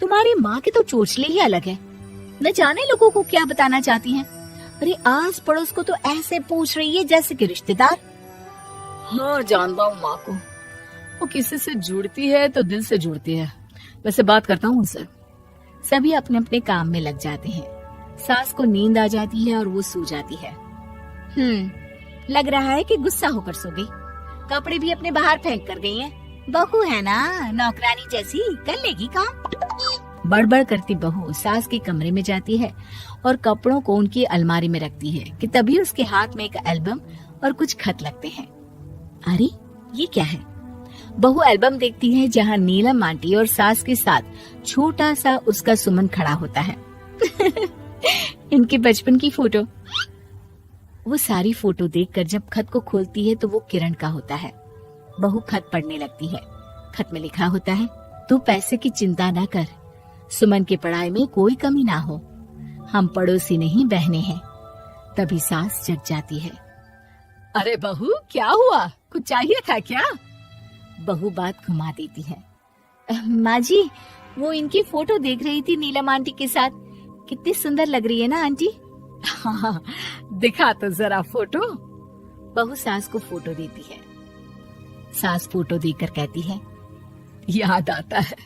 तुम्हारी माँ के तो चोचले ही अलग है, न जाने लोगों को क्या बताना चाहती हैं। अरे आस पड़ोस को तो ऐसे पूछ रही है जैसे कि रिश्तेदार। हाँ जानता हूँ माँ को, वो किसी से जुड़ती है तो दिल से जुड़ती है। वैसे बात करता हूँ उनसे। सभी अपने अपने काम में लग जाते हैं। सास को नींद आ जाती है और वो सो जाती है। लग रहा है कि गुस्सा होकर सो गई। कपड़े भी अपने बाहर फेंक कर गई हैं। बहू है ना, नौकरानी जैसी, कर लेगी काम। बड़बड़ करती बहू सास के कमरे में जाती है और कपड़ों को उनकी अलमारी में रखती है कि तभी उसके हाथ में एक एल्बम और कुछ खत लगते हैं। अरे ये क्या है? बहू एल्बम देखती है जहाँ नीलम आंटी और सास के साथ छोटा सा उसका सुमन खड़ा होता है। इनके बचपन की फोटो। वो सारी फोटो देखकर जब खत को खोलती है तो वो किरण का होता है। बहू खत पढ़ने लगती है। खत में लिखा होता है, तू पैसे की चिंता ना कर, सुमन की पढ़ाई में कोई कमी ना हो, हम पड़ोसी नहीं बहने हैं। तभी सास जग जाती है। अरे बहू क्या हुआ, कुछ चाहिए था क्या? बहू बात घुमा देती है। माँ जी, वो इनकी फोटो देख रही थी नीलम आंटी के साथ। कितनी सुंदर लग रही है ना आंटी। हाँ, दिखा तो जरा फोटो। बहू सास को फोटो देती है। सास फोटो देखकर कहती है, याद आता है,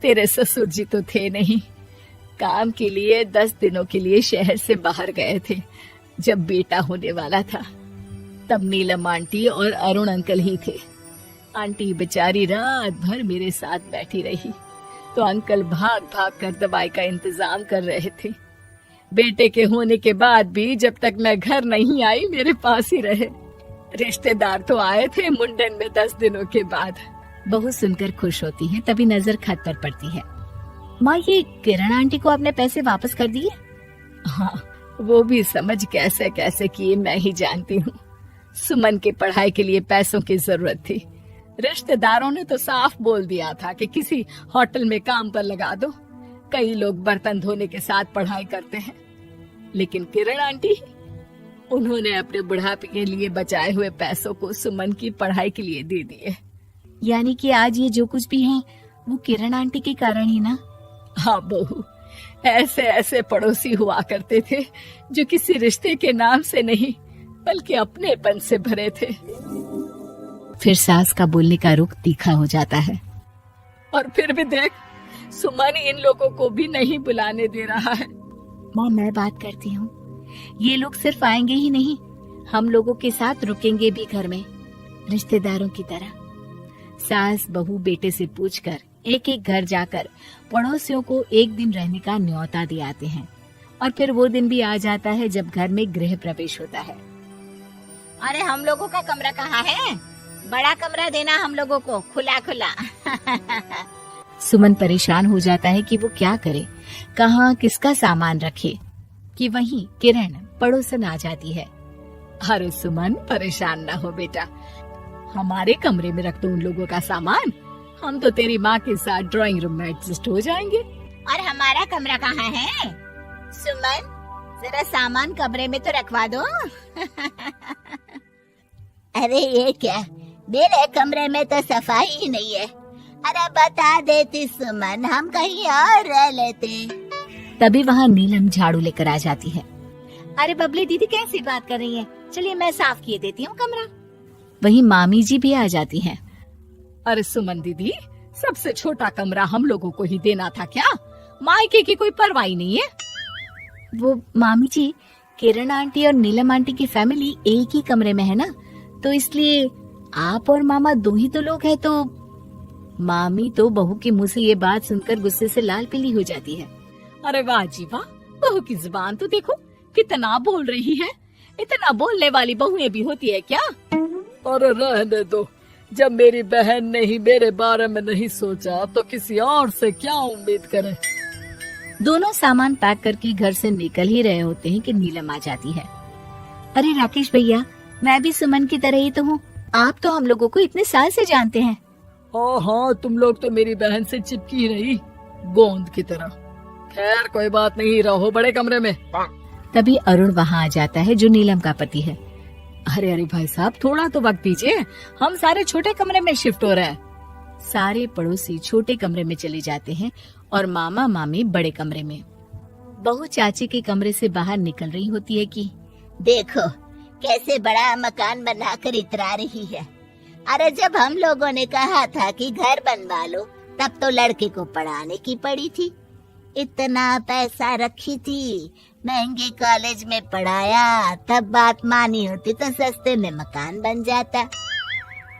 तेरे ससुर जी तो थे नहीं, काम के लिए 10 दिनों के लिए शहर से बाहर गए थे। जब बेटा होने वाला था तब नीलम आंटी और अरुण अंकल ही थे। आंटी बेचारी रात भर मेरे साथ बैठी रही तो अंकल भाग भाग कर दवाई का इंतजाम कर रहे थे। बेटे के होने के बाद भी जब तक मैं घर नहीं आई मेरे पास ही रहे। रिश्तेदार तो आए थे मुंडन में 10 दिनों के बाद। बहू सुनकर खुश होती है। तभी नजर खत पर पड़ती है। माँ, ये किरण आंटी को आपने पैसे वापस कर दिए? हाँ, वो भी समझ कैसे कैसे किए मैं ही जानती हूँ। सुमन की पढ़ाई के लिए पैसों की जरूरत थी। रिश्तेदारों ने तो साफ बोल दिया था कि किसी होटल में काम पर लगा दो। कई लोग बर्तन धोने के साथ पढ़ाई करते हैं, लेकिन किरण आंटी, उन्होंने अपने बुढ़ापे के लिए बचाए हुए पैसों को सुमन की पढ़ाई के लिए दे दिए। यानी कि आज ये जो कुछ भी है वो किरण आंटी के कारण ही ना? हाँ बहू, ऐसे ऐसे पड़ोसी हुआ करते थे जो किसी रिश्ते के नाम से नहीं बल्कि अपनेपन से भरे थे। फिर सास का बोलने का रुख तीखा हो जाता है। और फिर भी देख, सुमन इन लोगों को भी नहीं बुलाने दे रहा है। माँ, मैं बात करती हूँ, ये लोग सिर्फ आएंगे ही नहीं, हम लोगों के साथ रुकेंगे भी घर में, रिश्तेदारों की तरह। सास बहू बेटे से पूछकर एक एक घर जाकर पड़ोसियों को एक दिन रहने का न्योता दे आते हैं। और फिर वो दिन भी आ जाता है जब घर में गृह प्रवेश होता है। अरे हम लोगों का कमरा कहाँ है? बड़ा कमरा देना हम लोगों को, खुला खुला। सुमन परेशान हो जाता है कि वो क्या करे, कहाँ किसका सामान रखे, कि वहीं किरण पड़ोसन आ जाती है। अरे सुमन, परेशान ना हो बेटा, हमारे कमरे में रख दो उन लोगों का सामान, हम तो तेरी माँ के साथ ड्राइंग रूम में एडजस्ट हो जाएंगे। और हमारा कमरा कहाँ है? सुमन, जरा सामान कमरे में तो रखवा दो। अरे ये क्या, मेरे कमरे में तो सफाई ही नहीं है। अरे बता देती सुमन, हम कहीं और रह लेते। तभी वहाँ नीलम झाड़ू लेकर आ जाती है। अरे बबली दीदी, कैसी बात कर रही है? चलिए मैं साफ किए देती हूँ कमरा। वहीं मामी जी भी आ जाती हैं। अरे सुमन दीदी, सबसे छोटा कमरा हम लोगों को ही देना था क्या? मायके की कोई परवाह ही नहीं है। वो मामी जी, किरण आंटी और नीलम आंटी की फैमिली एक ही कमरे में है ना, तो इसलिए आप और मामा दो ही तो लोग हैं। तो मामी तो बहू के मुंह से ये बात सुनकर गुस्से से लाल पीली हो जाती है। अरे वाह जी वाह, बहू की जुबान तो देखो कितना बोल रही है। इतना बोलने वाली बहुएं भी होती है क्या? अरे रहने दो, जब मेरी बहन ने ही मेरे बारे में नहीं सोचा तो किसी और से क्या उम्मीद करें। दोनों सामान पैक करके घर से निकल ही रहे होते हैं कि नीलम आ जाती है। अरे राकेश भैया, मैं भी सुमन की तरह ही तो हूँ। आप तो हम लोगों को इतने साल से जानते हैं। हाँ, तुम लोग तो मेरी बहन से चिपकी रही गोंद की तरह। खैर कोई बात नहीं, रहो बड़े कमरे में। तभी अरुण वहाँ आ जाता है, जो नीलम का पति है। अरे अरे भाई साहब, थोड़ा तो वक्त दीजिए, हम सारे छोटे कमरे में शिफ्ट हो रहे हैं। सारे पड़ोसी छोटे कमरे में चले जाते हैं और मामा मामी बड़े कमरे में। बहू चाची के कमरे से बाहर निकल रही होती है कि देखो कैसे बड़ा मकान बनाकर इतरा रही है। अरे जब हम लोगों ने कहा था कि घर बनवा लो, तब तो लड़के को पढ़ाने की पड़ी थी। इतना पैसा रखी थी, महंगे कॉलेज में पढ़ाया, तब बात मानी होती तो सस्ते में मकान बन जाता।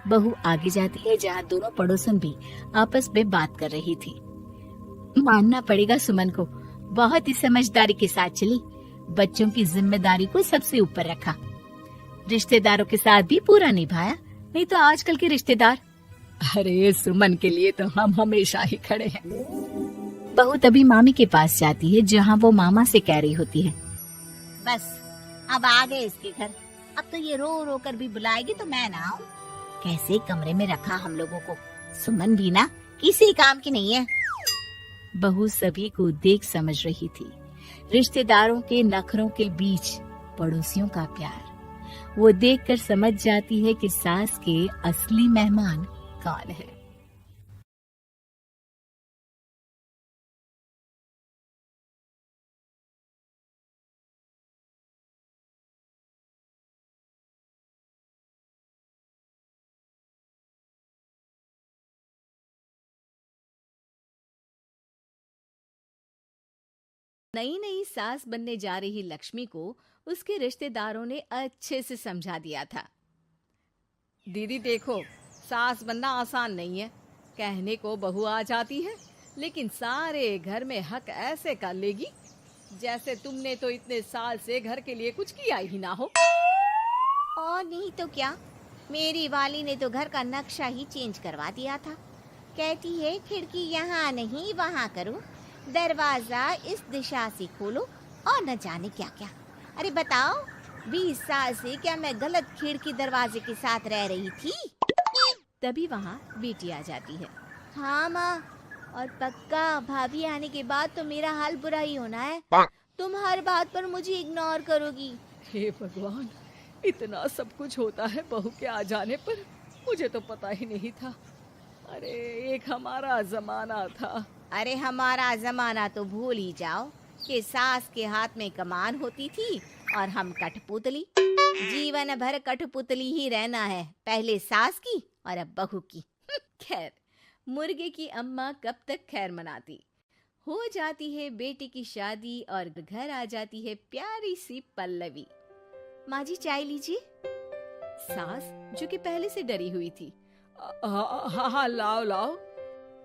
बहू आगे जाती है, जहाँ दोनों पड़ोसन भी आपस में बात कर रही थी। मानना पड़ेगा सुमन को, बहुत ही समझदारी के साथ चली। बच्चों की जिम्मेदारी को सबसे ऊपर रखा, रिश्तेदारों के साथ भी पूरा निभाया। नहीं तो आजकल के रिश्तेदार। अरे सुमन के लिए तो हम हमेशा ही खड़े हैं। बहू तभी मामी के पास जाती है, जहाँ वो मामा से कह रही होती है, बस अब आ गए इसके घर। अब तो ये रो रो कर भी बुलाएगी तो मैं ना आऊं। कैसे कमरे में रखा हम लोगों को। सुमन भी ना किसी काम की नहीं है। बहू सभी को देख समझ रही थी, रिश्तेदारों के नखरों के बीच पड़ोसियों का प्यार। वो देखकर समझ जाती है कि सास के असली मेहमान कौन है। नई नई सास बनने जा रही लक्ष्मी को उसके रिश्तेदारों ने अच्छे से समझा दिया था। दीदी देखो, सास बनना आसान नहीं है। कहने को बहू आ जाती है, लेकिन सारे घर में हक ऐसे कर लेगी जैसे तुमने तो इतने साल से घर के लिए कुछ किया ही ना हो। और नहीं तो क्या, मेरी वाली ने तो घर का नक्शा ही चेंज करवा दिया था। कहती है खिड़की यहाँ नहीं वहाँ करो, दरवाजा इस दिशा से खोलो, और न जाने क्या क्या। अरे बताओ, 20 साल से क्या मैं गलत खिड़की दरवाजे के साथ रह रही थी? तभी वहाँ बेटी आ जाती है। हाँ माँ, और पक्का भाभी आने के बाद तो मेरा हाल बुरा ही होना है। तुम हर बात पर मुझे इग्नोर करोगी। हे भगवान, इतना सब कुछ होता है बहू के आ जाने पर, मुझे तो पता ही नहीं था। अरे एक हमारा जमाना था। अरे हमारा जमाना तो भूल ही जाओ कि सास के हाथ में कमान होती थी और हम कठपुतली। जीवन भर कठपुतली ही रहना है, पहले सास की और अब बहू की। खैर, मुर्गे की अम्मा कब तक खैर मनाती। हो जाती है बेटी की शादी और घर आ जाती है प्यारी सी पल्लवी। माँ जी चाय लीजिए। सास, जो कि पहले से डरी हुई थी, हाँ लाओ लाओ।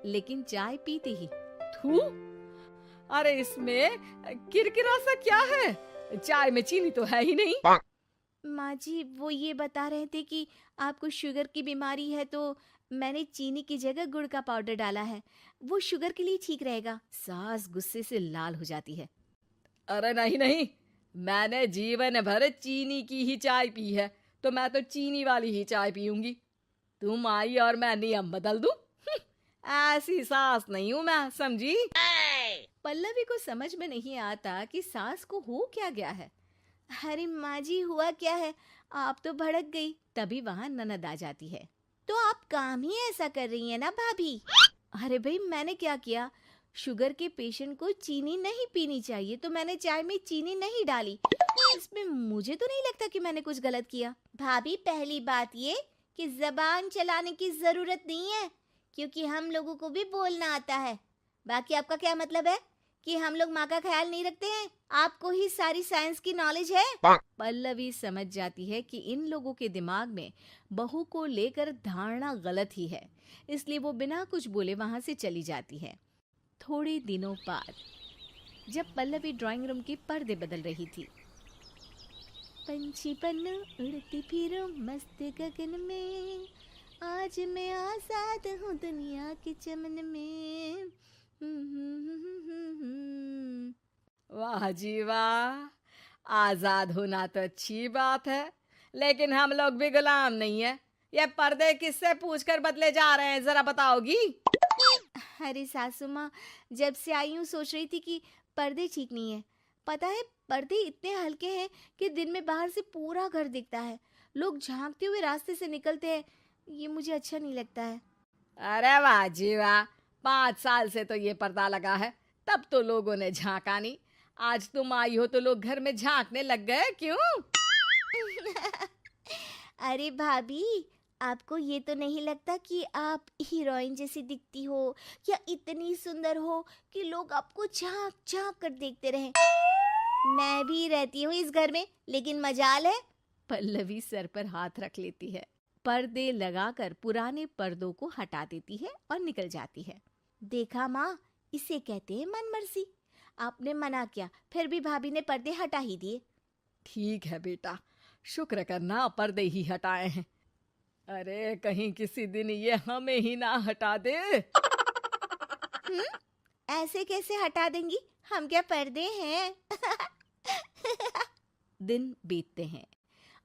लेकिन चाय पीते ही थू, अरे इसमें किरकिरा सा क्या है? चाय में चीनी तो है ही नहीं। माँ जी वो ये बता रहे थे कि आपको शुगर की बीमारी है, तो मैंने चीनी की जगह गुड़ का पाउडर डाला है, वो शुगर के लिए ठीक रहेगा। सास गुस्से से लाल हो जाती है। अरे नहीं नहीं, मैंने जीवन भर चीनी की ही चाय पी है, तो मैं तो चीनी वाली ही चाय पीऊंगी। तुम आई और मैं नियम बदल दूं? ऐसी सास नहीं हूं मैं, समझी? पल्लवी को समझ में नहीं आता कि सास को हो क्या गया है। अरे माँ जी हुआ क्या है, आप तो भड़क गई। तभी वहाँ ननद आ जाती है। तो आप काम ही ऐसा कर रही हैं ना भाभी? अरे भाई मैंने क्या किया? शुगर के पेशेंट को चीनी नहीं पीनी चाहिए, तो मैंने चाय में चीनी नहीं डाली। इसमें मुझे तो नहीं लगता कि मैंने कुछ गलत किया। भाभी पहली बात ये कि जबान चलाने की जरूरत नहीं है, क्योंकि हम लोगों को भी बोलना आता है। बाकी आपका क्या मतलब है कि हम लोग माँ का ख्याल नहीं रखते हैं? आपको ही सारी साइंस की नॉलेज है। पल्लवी समझ जाती है कि इन लोगों के दिमाग में बहू को लेकर धारणा गलत ही है, इसलिए वो बिना कुछ बोले वहां से चली जाती है। थोड़े दिनों बाद जब पल्लवी ड्राइंग रूम के पर्दे बदल रही थी, पंछी पन्नू उड़ती फिरूं मस्त गगन में, आज मैं आजाद हूँ दुनिया के चमन में। वाह जी वाह, आजाद होना तो अच्छी बात है, लेकिन हम लोग भी गुलाम नहीं है। ये पर्दे किससे पूछकर बदले जा रहे हैं, जरा बताओगी? अरे सासू माँ, जब से आई हूँ सोच रही थी कि पर्दे ठीक नहीं है। पता है, पर्दे इतने हल्के हैं कि दिन में बाहर से पूरा घर दिखता है, लोग झांकते हुए रास्ते से निकलते हैं। ये मुझे अच्छा नहीं लगता है। अरे वाह जी वाह, 5 साल से तो ये पर्दा लगा है, तब तो लोगों ने झांका नहीं। आज तुम आई हो तो लोग घर में झांकने लग गए, क्यों? अरे भाभी, आपको ये तो नहीं लगता कि आप हीरोइन जैसी दिखती हो या इतनी सुंदर हो कि लोग आपको झांक झांक कर देखते रहे? मैं भी रहती हूँ इस घर में, लेकिन मजाल है। पल्लवी सर पर हाथ रख लेती है, पर्दे लगाकर पुराने पर्दों को हटा देती है और निकल जाती है। देखा माँ, इसे कहते हैं मनमर्जी। आपने मना किया, फिर भी भाभी ने पर्दे हटा ही दिए। ठीक है बेटा, शुक्र करना पर्दे ही हटाए हैं। अरे कहीं किसी दिन ये हमें ही ना हटा दे। ऐसे कैसे हटा देंगी? हम क्या पर्दे हैं? दिन बीतते हैं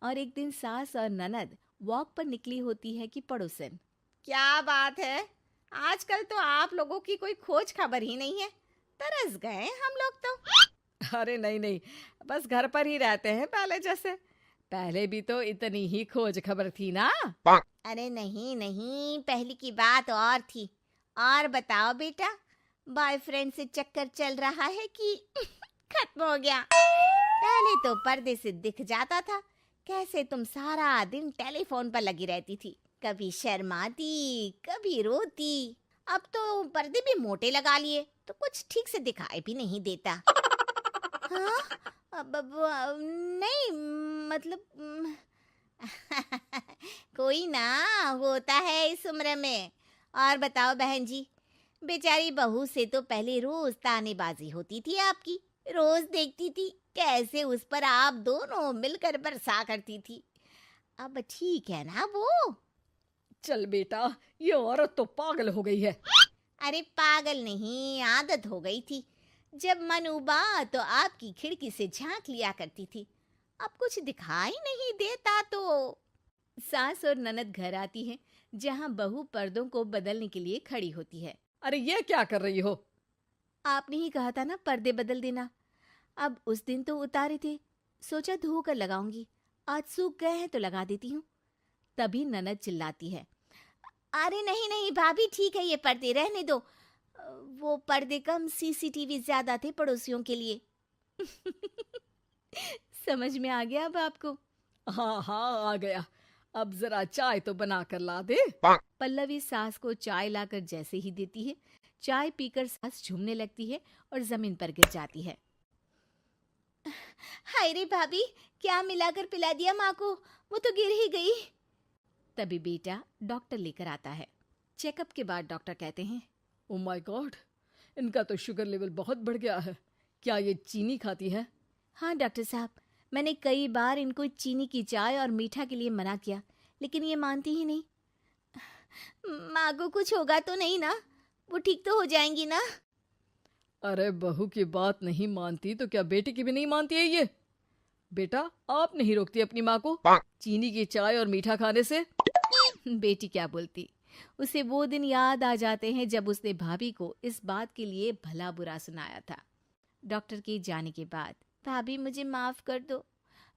और एक दिन सास और ननद वॉक पर निकली होती है कि पड़ोसन, क्या बात है, आजकल तो आप लोगों की कोई खोज खबर ही नहीं है। तरस गए हम लोग तो। अरे नहीं नहीं, बस घर पर ही रहते हैं पहले जैसे। पहले भी तो इतनी ही खोज खबर थी ना। अरे नहीं नहीं, पहले की बात और थी। और बताओ बेटा, बॉयफ्रेंड से चक्कर चल रहा है कि खत्म हो गया? पहले तो पर्दे से दिख जाता था कैसे तुम सारा दिन टेलीफोन पर लगी रहती थी, कभी शर्माती कभी रोती। अब तो पर्दे भी मोटे लगा लिए तो कुछ ठीक से दिखाई भी नहीं देता। हाँ? अब नहीं, मतलब कोई ना होता है इस उम्र में। और बताओ बहन जी, बेचारी बहू से तो पहले रोज तानेबाजी होती थी आपकी, रोज देखती थी कैसे उस पर आप दोनों मिलकर बरसा करती थी। अब ठीक है ना वो? चल बेटा, ये औरत तो पागल हो गई है। अरे पागल नहीं, आदत हो गई थी। जब मन उबा तो आपकी खिड़की से झांक लिया करती थी, अब कुछ दिखाई नहीं देता तो। सास और ननद घर आती हैं, जहां बहू पर्दों को बदलने के लिए खड़ी होती है। अरे ये क्या कर रही हो? आपने ही कहा था ना पर्दे बदल देना। अब उस दिन तो उतारे थे, सोचा धो कर लगाऊंगी, आज सूख गए हैं तो लगा देती हूँ। तभी ननद चिल्लाती है, अरे नहीं नहीं भाभी, ठीक है, ये पर्दे रहने दो। वो पर्दे कम, सीसीटीवी ज्यादा थे पड़ोसियों के लिए। समझ में आ गया अब आपको? हाँ हाँ, आ गया। अब जरा चाय तो बना कर ला दे। पल्लवी सास को चाय लाकर जैसे ही देती है, चाय पीकर सास झूमने लगती है और जमीन पर गिर जाती है। हाय रे भाभी, क्या मिलाकर पिला दिया माँ को, वो तो गिर ही गई। तभी बेटा डॉक्टर लेकर आता है। चेकअप के बाद डॉक्टर कहते हैं, ओ माय गॉड, इनका तो शुगर लेवल बहुत बढ़ गया है। क्या ये चीनी खाती है? हाँ डॉक्टर साहब, मैंने कई बार इनको चीनी की चाय और मीठा के लिए मना किया, लेकिन ये मानती ही नहीं। माँ को कुछ होगा तो नहीं ना? वो ठीक तो हो जाएंगी ना? अरे बहू की बात नहीं मानती तो क्या बेटी की भी नहीं मानती है ये? बेटा, आप नहीं रोकती अपनी माँ को चीनी की चाय और मीठा खाने से? बेटी क्या बोलती, उसे वो दिन याद आ जाते हैं जब उसने भाभी को इस बात के लिए भला बुरा सुनाया था। डॉक्टर के जाने के बाद, भाभी मुझे माफ कर दो,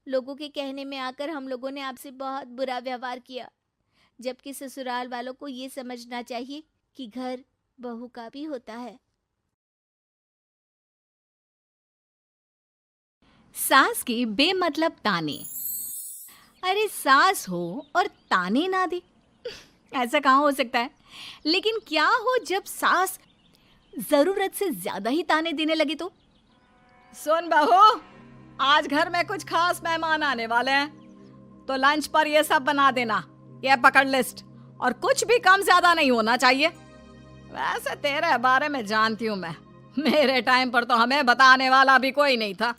लोगों के कहने में आकर हम लोगों ने आपसे बहुत बुरा व्यवहार किया, जबकि ससुराल वालों को ये समझना चाहिए कि घर बहू का भी होता है। सास के बेमतलब ताने। अरे सास हो और ताने ना दे, ऐसा कहाँ हो सकता है? लेकिन क्या हो जब सास जरूरत से ज्यादा ही ताने देने लगे तो? सुन बहू, आज घर में कुछ खास मेहमान आने वाले हैं, तो लंच पर ये सब बना देना। ये पकड़ लिस्ट, और कुछ भी कम ज्यादा नहीं होना चाहिए। वैसे तेरे बारे में जानती हूँ मैं, मेरे टाइम पर तो हमें बताने वाला भी कोई नहीं था।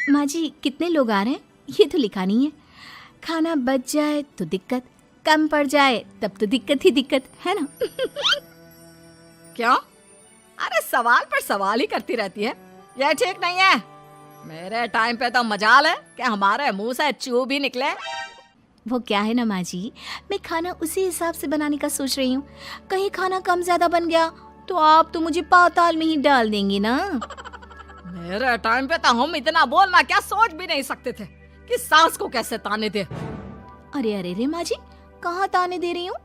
माँ जी, कितने लोग आ रहे हैं ये तो लिखा नहीं है। खाना बच जाए तो दिक्कत, कम पड़ जाए तब तो दिक्कत ही दिक्कत है ना। क्यों? अरे सवाल पर सवाल ही करती रहती है, ये ठीक नहीं है। मेरे टाइम पे तो मजाल है कि हमारे मुंह से चू भी निकले। वो क्या है ना माँ जी, मैं खाना उसी हिसाब से बनाने का सोच रही हूँ। कहीं खाना कम ज्यादा बन गया तो आप तो मुझे पाताल में ही डाल देंगी ना। मेरे टाइम पे तो हम इतना बोलना क्या सोच भी नहीं सकते थे कि सास को कैसे ताने दे। अरे अरे रे माँ जी, कहाँ ताने दे रही हूँ।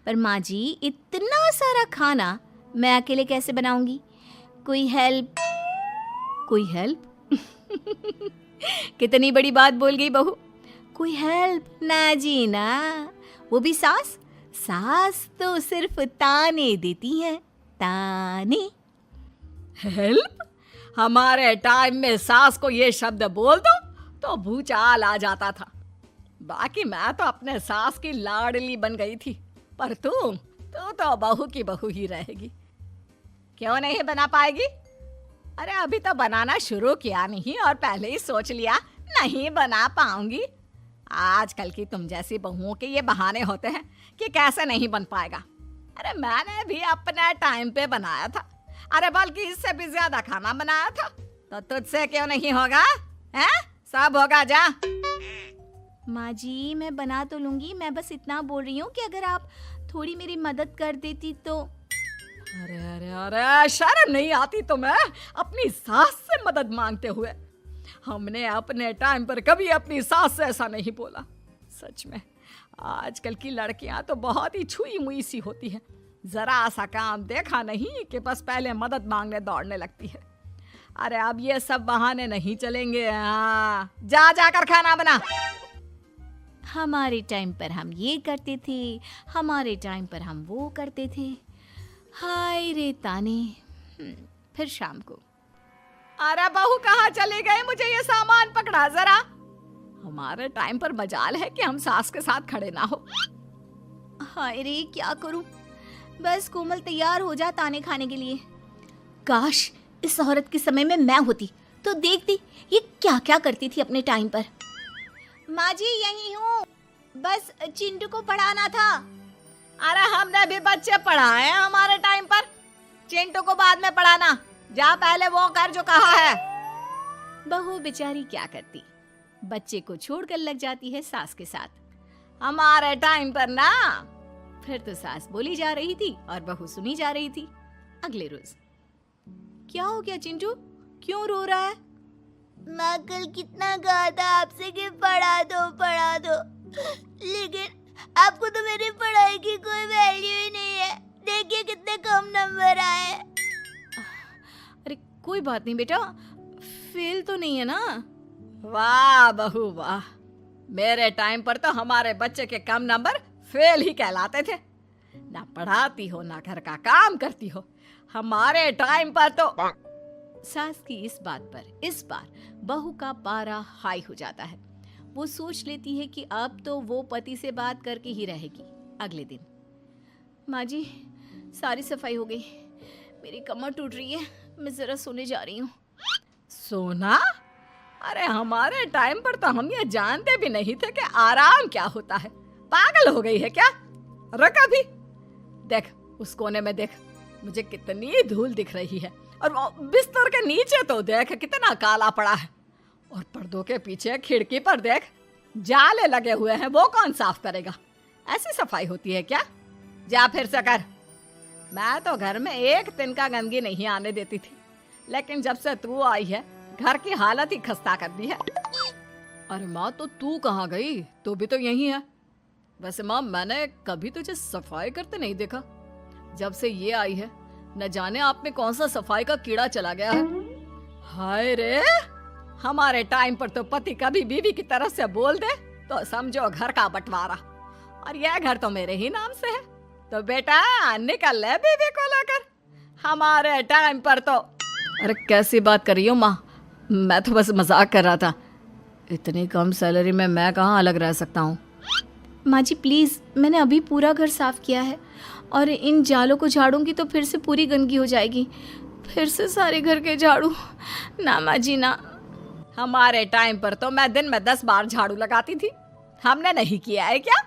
पर माँ जी, इतना सारा खाना मैं अकेले कैसे बनाऊंगी? कोई हेल्प, कोई हेल्प। कितनी बड़ी बात बोल गई बहू। कोई हेल्प ना जी ना, वो भी सास। सास तो सिर्फ ताने देती है, ताने। हेल्प? हमारे टाइम में सास को ये शब्द बोल दो तो भूचाल आ जाता था। बाकी मैं तो अपने सास की लाडली बन गई थी, पर तू तो बहू की बहू ही रहेगी। क्यों नहीं बना पाएगी? अरे अभी तो बनाना शुरू किया नहीं और पहले ही सोच लिया नहीं बना पाऊंगी। आजकल की तुम जैसी बहुओं के ये बहाने होते हैं कि कैसे नहीं बन पाएगा। अरे मैंने भी अपने टाइम पे बनाया था, अरे बल्कि इससे भी ज्यादा खाना बनाया था, तो तुझसे क्यों नहीं होगा? हैं? सब होगा जा। माँ जी, मैं बना तो लूंगी, मैं बस इतना बोल रही हूँ कि अगर आप थोड़ी मेरी मदद कर देती तो। अरे अरे अरे, शर्म नहीं आती तुम्हें अपनी सास से मदद मांगते हुए? हमने अपने टाइम पर कभी अपनी सास से ऐसा नहीं बोला। सच में आजकल की लड़कियां तो बहुत ही छुई मुई सी होती हैं। जरा सा काम देखा नहीं कि बस पहले मदद मांगने दौड़ने लगती है। अरे अब ये सब बहाने नहीं चलेंगे। हाँ, जा जाकर खाना बना। हमारे टाइम पर हम ये करते थे, हमारे टाइम पर हम वो करते थे। हाय रे ताने। फिर शाम को। अरे बहू कहाँ चले गए? मुझे ये सामान पकड़ा जरा। हमारे टाइम पर मजाल है कि हम सास के साथ खड़े ना हो। हाय रे, क्या करूं? बस कोमल तैयार हो जा ताने खाने के लिए। काश इस औरत के समय में मैं होती तो देखती ये क्या क्या करती थी अपने टाइम पर। माँ जी, यही हूँ, बस चिंटू को पढ़ाना था। अरे हमने भी बच्चे पढ़ाए हैं हमारे टाइम पर, चिंटू को बाद में पढ़ाना। जा पहले वो कर जो कहा है। बहू बेचारी क्या करती, बच्चे को छोड़कर लग जाती है सास के साथ। हमारे टाइम पर ना। फिर तो सास बोली जा रही थी और बहू सुनी जा रही थी। अगले रोज। क्या हो गया चिंटू, क्यों रो रहा है? माँ कल कितना कहा था आपसे कि पढ़ा दो, लेकिन आपको तो मेरी पढ़ाई की कोई वैल्यू ही नहीं है। देखिए कितने कम नंबर आए। अरे कोई बात नहीं बेटा, फेल तो नहीं है ना। वाह बहू वाह, मेरे टाइम पर तो हमारे बच्चे के कम नंबर फेल ही कहलाते थे। ना पढ़ाती हो ना घर का काम करती हो। हमारे टाइम पर तो। सास की इस बात पर इस बार बहू का पारा हाई हो जाता है। वो सोच लेती है कि अब तो वो पति से बात करके ही रहेगी। अगले दिन। माँ जी, सारी सफाई हो गई, मेरी कमर टूट रही है, मैं जरा सोने जा रही हूँ। सोना? अरे हमारे टाइम पर तो हम ये जानते भी नहीं थे कि आराम क्या होता है। पागल हो गई है क्या? रुक अभी। देख उस कोने में देख, मुझे कितनी धूल दिख रही है, और बिस्तर के नीचे तो देख कितना काला पड़ा है, और पर्दों के पीछे खिड़की पर देख जाले लगे हुए हैं। वो कौन साफ करेगा? ऐसी सफाई होती है क्या? जा फिर से कर। मैं तो घर में एक दिन का गंदगी नहीं आने देती थी, लेकिन जब से तू आई है घर की हालत ही खस्ता कर दी है। अरे माँ, तो तू कहाँ गई? तू भी तो यही है। वैसे माँ, मैंने कभी तुझे सफाई करते नहीं देखा। जब से ये आई है न जाने आप में कौन सा सफाई का कीड़ा चला गया है। हाय रे, हमारे टाइम पर तो पति कभी बीवी की तरफ से बोल दे तो समझो घर का बंटवारा, और यह घर तो मेरे ही नाम से है। तो बेटा निकल ले बीवी को लेकर, हमारे टाइम पर तो। अरे कैसी बात कर रही हो माँ, मैं तो बस मजाक कर रहा था। इतनी कम सैलरी में मैं कहाँ अलग रह सकता हूँ। माँ जी प्लीज़, मैंने अभी पूरा घर साफ किया है और इन जालों को झाड़ूंगी तो फिर से पूरी गंदगी हो जाएगी। फिर से सारे घर के झाड़ू। ना माँ जी ना। हमारे टाइम पर तो मैं दिन में 10 बार झाड़ू लगाती थी, हमने नहीं किया है क्या?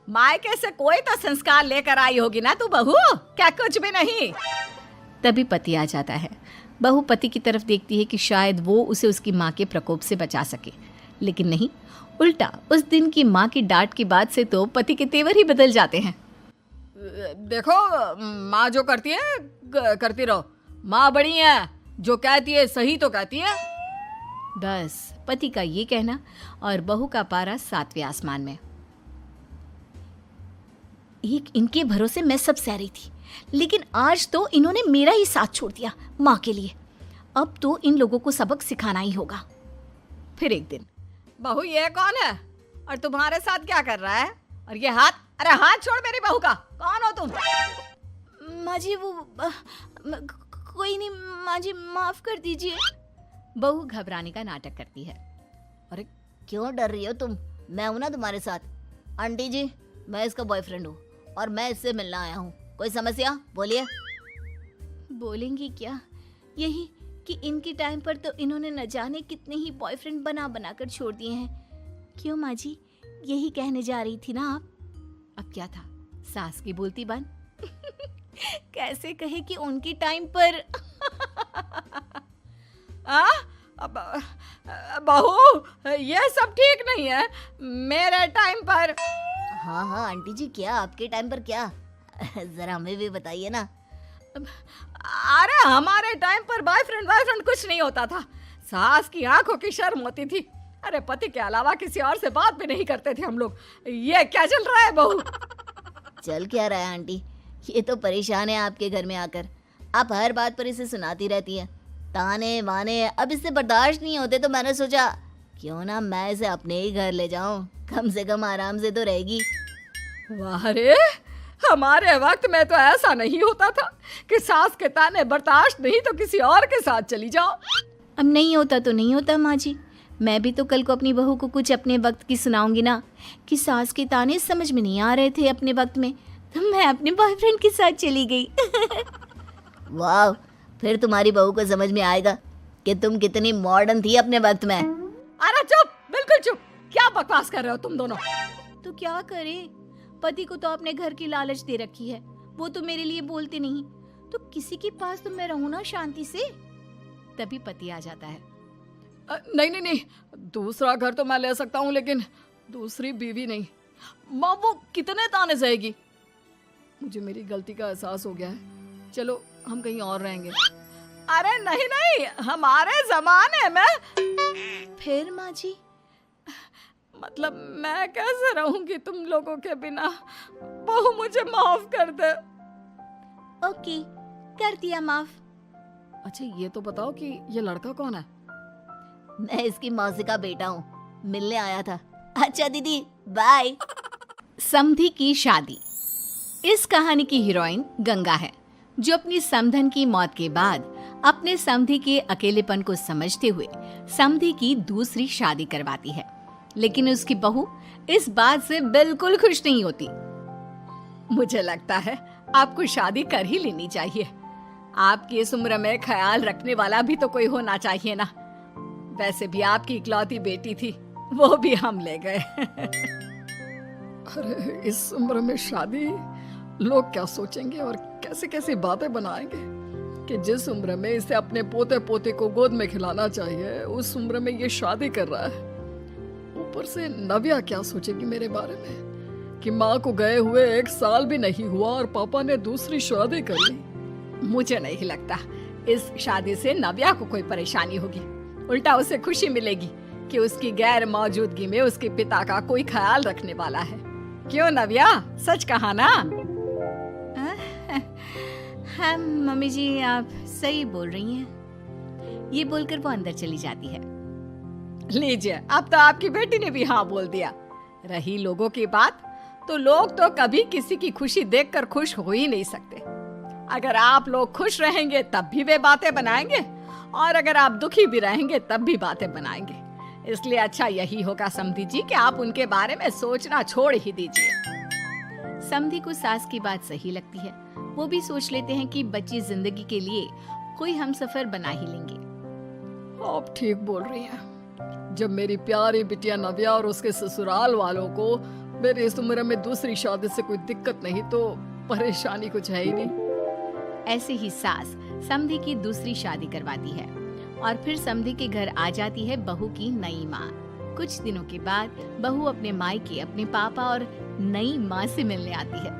मायके से कोई तो संस्कार लेकर आई होगी ना तू बहू, क्या कुछ भी नहीं। तभी पति आ जाता है। बहू पति की तरफ देखती है कि शायद वो उसे उसकी माँ के प्रकोप से बचा सके, लेकिन नहीं, उल्टा उस दिन की माँ की डांट की बात से तो पति के तेवर ही बदल जाते हैं। देखो माँ जो करती है करती रहो, माँ बड़ी है, जो कहती है सही तो कहती है। बस पति का ये कहना और बहू का पारा 7वें आसमान में। एक इनके भरोसे मैं सब सह रही थी, लेकिन आज तो इन्होंने मेरा ही साथ छोड़ दिया माँ के लिए। अब तो इन लोगों को सबक सिखाना ही होगा। फिर एक दिन, बहू ये कौन है और तुम्हारे साथ क्या कर रहा है? और ये हाथ, अरे हाथ छोड़ मेरी बहू का, कौन हो तुम? माँ जी वो कोई नहीं माँ जी, माफ कर दीजिए। बहू घबराने का नाटक करती है। अरे क्यों डर रही हो तुम? मैं हूं ना तुम्हारे साथ। आंटी जी, मैं इसका बॉयफ्रेंड हूँ और मैं इससे मिलना आया हूँ। कोई समस्या? बोलिए। बोलेंगी क्या? यही कि इनके टाइम पर तो इन्होंने न जाने कितने ही बॉयफ्रेंड बना बना कर छोड़ दिए हैं। क्यों माँ जी, यही कहने जा रही थी ना आप? अब क्या था, सास की बोलती बंद। कैसे कहे कि उनके टाइम पर। बहू ये सब ठीक नहीं है। मेरे टाइम पर। हाँ हाँ आंटी जी, क्या आपके टाइम पर क्या? जरा हमें भी बताइए ना। अरे हमारे टाइम पर बॉयफ्रेंड कुछ नहीं होता था। सास की आंखों की शर्म होती थी। अरे पति के अलावा किसी और से बात भी नहीं करते थे हम लोग। ये क्या चल रहा है बहू? चल क्या रहा है आंटी? ये तो परेशान है आपके घर में आकर। आप हर बात पर इसे सुनाती रहती है, ताने माने। अब इससे बर्दाश्त नहीं होते तो मैंने सोचा क्यों ना मैं इसे अपने ही घर ले जाऊं, कम से कम आराम से तो रहेगी। वाह रे, हमारे वक्त में तो ऐसा नहीं होता था कि सास के ताने बर्दाश्त नहीं तो किसी और के साथ चली जाओ। अब नहीं होता तो नहीं होता माँ जी। मैं भी तो कल को अपनी बहू को कुछ अपने वक्त की सुनाऊंगी ना कि सास के ताने समझ में नहीं आ रहे थे अपने वक्त में, तो मैं अपने बॉयफ्रेंड के साथ चली गई। वाह, फिर तुम्हारी बहू को समझ में आएगा कि तुम कितनी मॉडर्न थी अपने वक्त में। अरे चुप, बिल्कुल चुप। क्या बकवास कर रहे हो तुम दोनों? तो क्या करे, पति को तो अपने घर की लालच दे रखी है, वो तो मेरे लिए बोलते नहीं, तो किसी के पास तो मैं रहूं ना शांति से। तभी पति आ जाता है। नहीं, दूसरा घर तो मैं ले सकता हूँ, लेकिन दूसरी बीवी नहीं। माँ वो कितने ताने सहेगी? मुझे मेरी गलती का एहसास हो गया है। चलो हम कहीं और रहेंगे। अरे नहीं, हमारे जमाने में। फिर माँ जी? मतलब मैं कैसे रहूंगी तुम लोगों के बिना? बहू मुझे माफ कर दे। ओके, कर दिया माफ। अच्छा ये तो बताओ कि ये लड़का कौन है? मैं इसकी मौसी का बेटा हूँ, मिलने आया था। अच्छा दीदी, बाय। समधी की शादी। इस कहानी की हीरोइन गंगा है, जो अपनी समधन की मौत के बाद अपने समधी के अकेलेपन को समझते हुए समधी की दूसरी शादी करवाती है। लेकिन उसकी बहू इस बात से बिल्कुल खुश नहीं होती। मुझे लगता है आपको शादी कर ही लेनी चाहिए। आपकी इस उम्र में ख्याल रखने वाला भी तो कोई होना चाहिए ना। वैसे भी आपकी इकलौती बेटी थी, वो भी हम ले गए। अरे इस उम्र में शादी, लोग क्या सोचेंगे और कैसे कैसे बातें बनाएंगे कि जिस उम्र में इसे अपने पोते पोते को गोद में खिलाना चाहिए, उस उम्र में ये शादी कर रहा है। ऊपर से नव्या क्या सोचेगी मेरे बारे में कि माँ को गए हुए 1 साल भी नहीं हुआ और पापा ने दूसरी शादी कर ली। मुझे नहीं लगता इस शादी से नव्या को कोई परेशानी होगी। उल्टा उसे खुशी मिलेगी कि उसकी गैर मौजूदगी में उसके पिता का कोई ख्याल रखने वाला है। क्यों नव्या, सच कहा ना? हाँ मम्मी जी, आप सही बोल रही हैं। ये बोलकर वो अंदर चली जाती है। लीजिए, अब तो आपकी बेटी ने भी हाँ बोल दिया। रही लोगों की बात, तो लोग तो कभी किसी की खुशी देखकर खुश हो ही नहीं सकते। अगर आप लोग खुश रहेंगे तब भी वे बातें बनाएंगे, और अगर आप दुखी भी रहेंगे तब भी बातें बनाएंगे। इसलिए अच्छा यही होगा समधी जी कि आप उनके बारे में सोचना छोड़ ही दीजिए। समधी को सास की बात सही लगती है। वो भी सोच लेते हैं कि बच्ची जिंदगी के लिए कोई हमसफर बना ही लेंगे। आप ठीक बोल रही हैं। जब मेरी प्यारी बिटिया नव्या और उसके ससुराल वालों को मेरी इस उम्र में दूसरी शादी से कोई दिक्कत नहीं तो परेशानी कुछ है ही नहीं। ऐसे ही सास समधी की दूसरी शादी करवाती है और फिर समधी के घर आ जाती है बहू की नई माँ। कुछ दिनों के बाद बहू अपने मायके अपने पापा और नई माँ से मिलने आती है।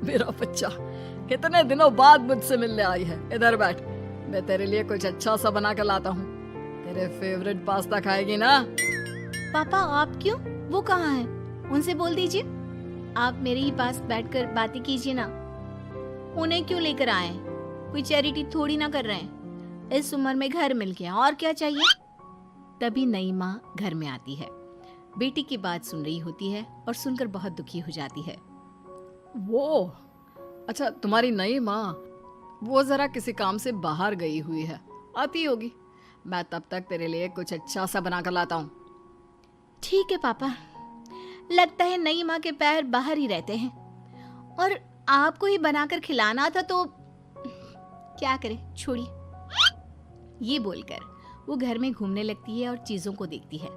मेरा बच्चा कितने दिनों बाद मुझसे मिलने आई है। इधर बैठ, मैं तेरे लिए कुछ अच्छा सा बना कर लाता हूँ। तेरे फेवरेट पास्ता खाएगी ना? पापा आप क्यों? वो कहाँ है? उनसे बोल दीजिए आप मेरे ही पास बैठकर बातें कीजिए ना। उन्हें क्यों लेकर आए? कोई चैरिटी थोड़ी ना कर रहे हैं। इस उम्र में घर मिल गया, और क्या चाहिए? तभी नई माँ घर में आती है। बेटी की बात सुन रही होती है और सुनकर बहुत दुखी हो जाती है। वो अच्छा, तुम्हारी नई माँ वो जरा किसी काम से बाहर गई हुई है, आती होगी। मैं तब तक तेरे लिए कुछ अच्छा सा बना कर लाता हूँ। ठीक है पापा। लगता है नई माँ के पैर बाहर ही रहते हैं, और आपको ही बनाकर खिलाना था तो क्या करे, छोड़िए। ये बोलकर वो घर में घूमने लगती है और चीजों को देखती है।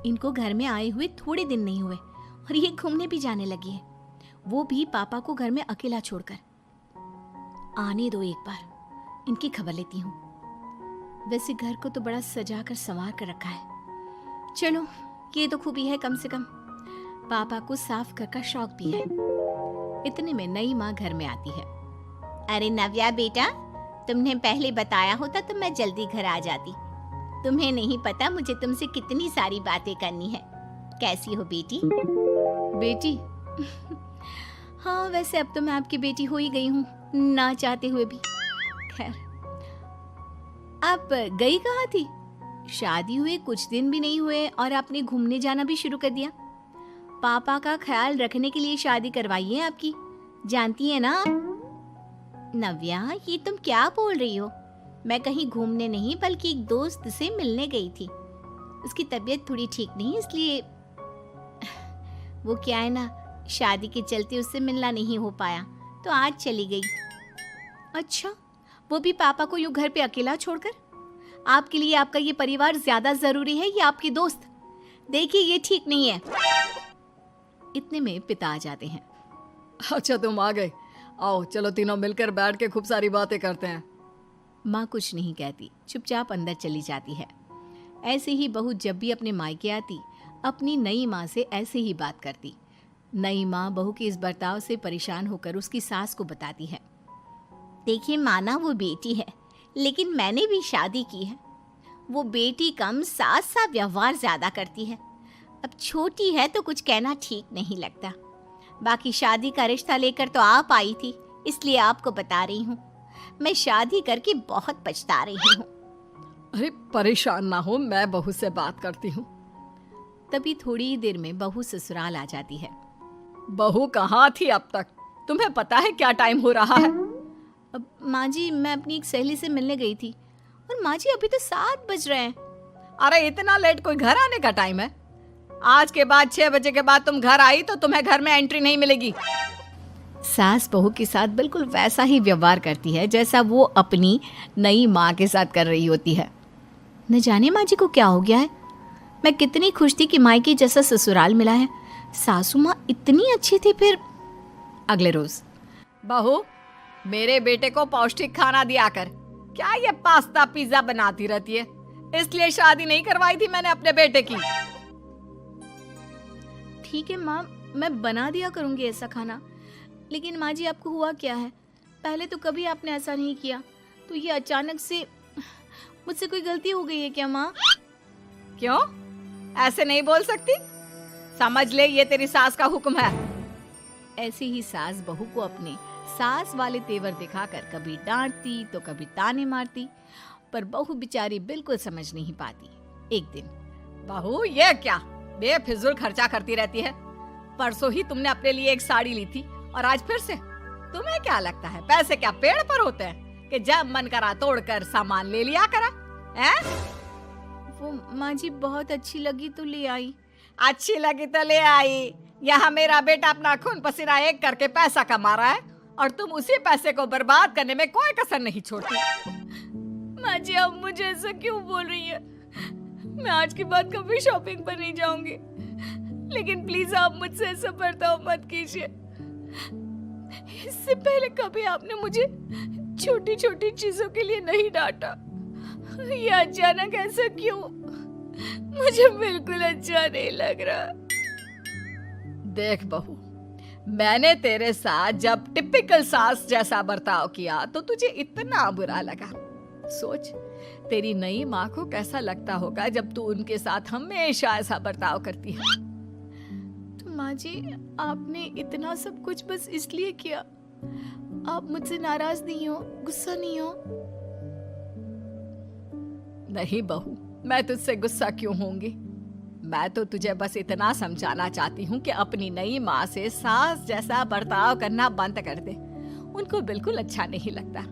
इनको घर में आए हुए थोड़े दिन नहीं हुए और ये घूमने भी जाने लगी है, वो भी पापा को घर में अकेला छोड़कर। आने दो, एक बार इनकी खबर लेती हूँ। वैसे घर को तो बड़ा सजा कर संवार कर रखा है। चलो, ये तो खूबी है, कम से कम पापा को साफ कर का शौक भी है। इतने में नई माँ घर में आती है। अरे नव्या बेटा, तुमने पहले बताया होता तो मैं जल्दी घर आ जाती। तुम्हें नहीं पता मुझे तुमसे कितनी सारी बातें करनी है। कैसी हो बेटी? बेटी? हाँ, वैसे अब तो मैं आपकी बेटी हो ही गई हूँ, ना चाहते हुए भी। खैर, आप गई कहाँ थी? शादी हुए कुछ दिन भी नहीं हुए और आपने घूमने जाना भी शुरू कर दिया। पापा का ख्याल रखने के लिए शादी करवाई है आपकी, जानती है ना? नव्या, ये तुम क्या बोल रही हो? मैं कहीं घूमने नहीं बल्कि एक दोस्त से मिलने गई थी। उसकी तबीयत थोड़ी ठीक नहीं, इसलिए वो क्या है ना, शादी के चलते उससे मिलना नहीं हो पाया तो आज चली गई। अच्छा, वो भी पापा को यूं घर पे अकेला छोड़कर? आपके लिए आपका ये परिवार ज्यादा जरूरी है या आपकी दोस्त? देखिए, ये ठीक नहीं है। इतने में पिता आ जाते हैं। अच्छा, तुम आ गए। आओ, चलो तीनों मिलकर बैठ के खूब सारी बातें करते हैं। माँ कुछ नहीं कहती, चुपचाप अंदर चली जाती है। ऐसे ही बहू जब भी अपने मायके आती, अपनी नई माँ से ऐसे ही बात करती। नई माँ बहू के इस बर्ताव से परेशान होकर उसकी सास को बताती है। देखिए माना, वो बेटी है लेकिन मैंने भी शादी की है। वो बेटी कम, सास सा व्यवहार ज्यादा करती है। अब छोटी है तो कुछ कहना ठीक नहीं लगता। बाकी शादी का रिश्ता लेकर तो आप आई थी, इसलिए आपको बता रही हूँ। मैं शादी करके बहुत पछता रही हूँ। अरे परेशान ना हो, मैं बहू से बात करती हूँ। तभी थोड़ी ही देर में बहू ससुराल आ जाती है। बहू कहाँ थी अब तक? तुम्हें पता है क्या टाइम हो रहा है? अब माँ जी, मैं अपनी एक सहेली से मिलने गई थी और माँ जी अभी तो 7 बज रहे हैं। अरे इतना लेट कोई घर आने का टाइम है? आज के बाद 6 बजे के बाद तुम घर आई तो तुम्हें घर में एंट्री नहीं मिलेगी। सास बहू के साथ बिल्कुल वैसा ही व्यवहार करती है जैसा वो अपनी नई माँ के साथ कर रही होती है। न जाने माँ जी को क्या हो गया है। मैं कितनी खुश थी कि मायके जैसा ससुराल मिला है। सासू माँ इतनी अच्छी थी। फिर अगले रोज, बहू, मेरे बेटे को पौष्टिक खाना दिया कर। क्या ये पास्ता पिज्जा बनाती रहती है? इसलिए शादी नहीं करवाई थी मैंने अपने बेटे की। ठीक है माँ, मैं बना दिया करूँगी ऐसा खाना। लेकिन माँ जी, आपको हुआ क्या है? पहले तो कभी आपने ऐसा नहीं किया, तो ये अचानक से मुझसे कोई गलती हो गई है क्या माँ? क्यों? ऐसे नहीं बोल सकती। समझ ले, ये तेरी सास का हुक्म है। ऐसे ही सास बहू को अपने सास वाले तेवर दिखाकर कभी डांटती तो कभी ताने मारती, पर बहू बेचारी बिल्कुल समझ नहीं पाती। एक दिन, बहू ये क्या बेफिजूल खर्चा करती रहती है? परसों ही तुमने अपने लिए एक साड़ी ली थी और आज फिर से तुम्हें क्या लगता है पैसे क्या पेड़ पर होते हैं कि जब मन करा तोड़कर सामान ले लिया करा? हैं? वो माँ जी बहुत अच्छी लगी तो ले आई। अच्छी लगी तो ले आई। यहाँ मेरा बेटा अपना खून पसीना एक करके पैसा कमा रहा है और तुम उसी पैसे को बर्बाद करने में कोई कसर नहीं छोड़ती। माँ जी आप मुझे ऐसा क्यों बोल रही है? मैं आज के बाद कभी शॉपिंग पर नहीं जाऊंगी, लेकिन प्लीज आप मुझसे ऐसा बर्ताव मत कीजिए। इससे पहले कभी आपने मुझे छोटी छोटी चीजों के लिए नहीं डांटा। ये अचानक ऐसा क्यों? मुझे बिल्कुल अच्छा नहीं लग रहा। देख बहू, मैंने तेरे साथ जब टिपिकल सास जैसा बर्ताव किया तो तुझे इतना बुरा लगा। सोच तेरी नई माँ को कैसा लगता होगा जब तू उनके साथ हमेशा ऐसा बर्ताव करती है। तो माँ जी आपने इतना सब कुछ बस इसलिए किया? आप मुझसे नाराज नहीं हो, गुस्सा नहीं हो? नहीं बहू, मैं तुझसे गुस्सा क्यों होंगी? मैं तो तुझे बस इतना समझाना चाहती हूँ कि अपनी नई माँ से सास जैसा बर्ताव करना बंद कर दे। उनको बिल्कुल अच्छा नहीं लगता।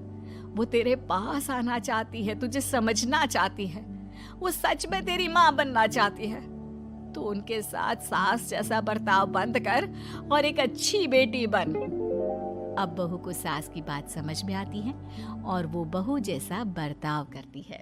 वो तेरे पास आना चाहती है, तुझे समझना चाहती है, वो सच में तेरी माँ बनना चाहती है। तो उनके साथ सास जैसा बर्ताव बंद कर और एक अच्छी बेटी बन। अब बहू को सास की बात समझ में आती है और वो बहू जैसा बर्ताव करती है।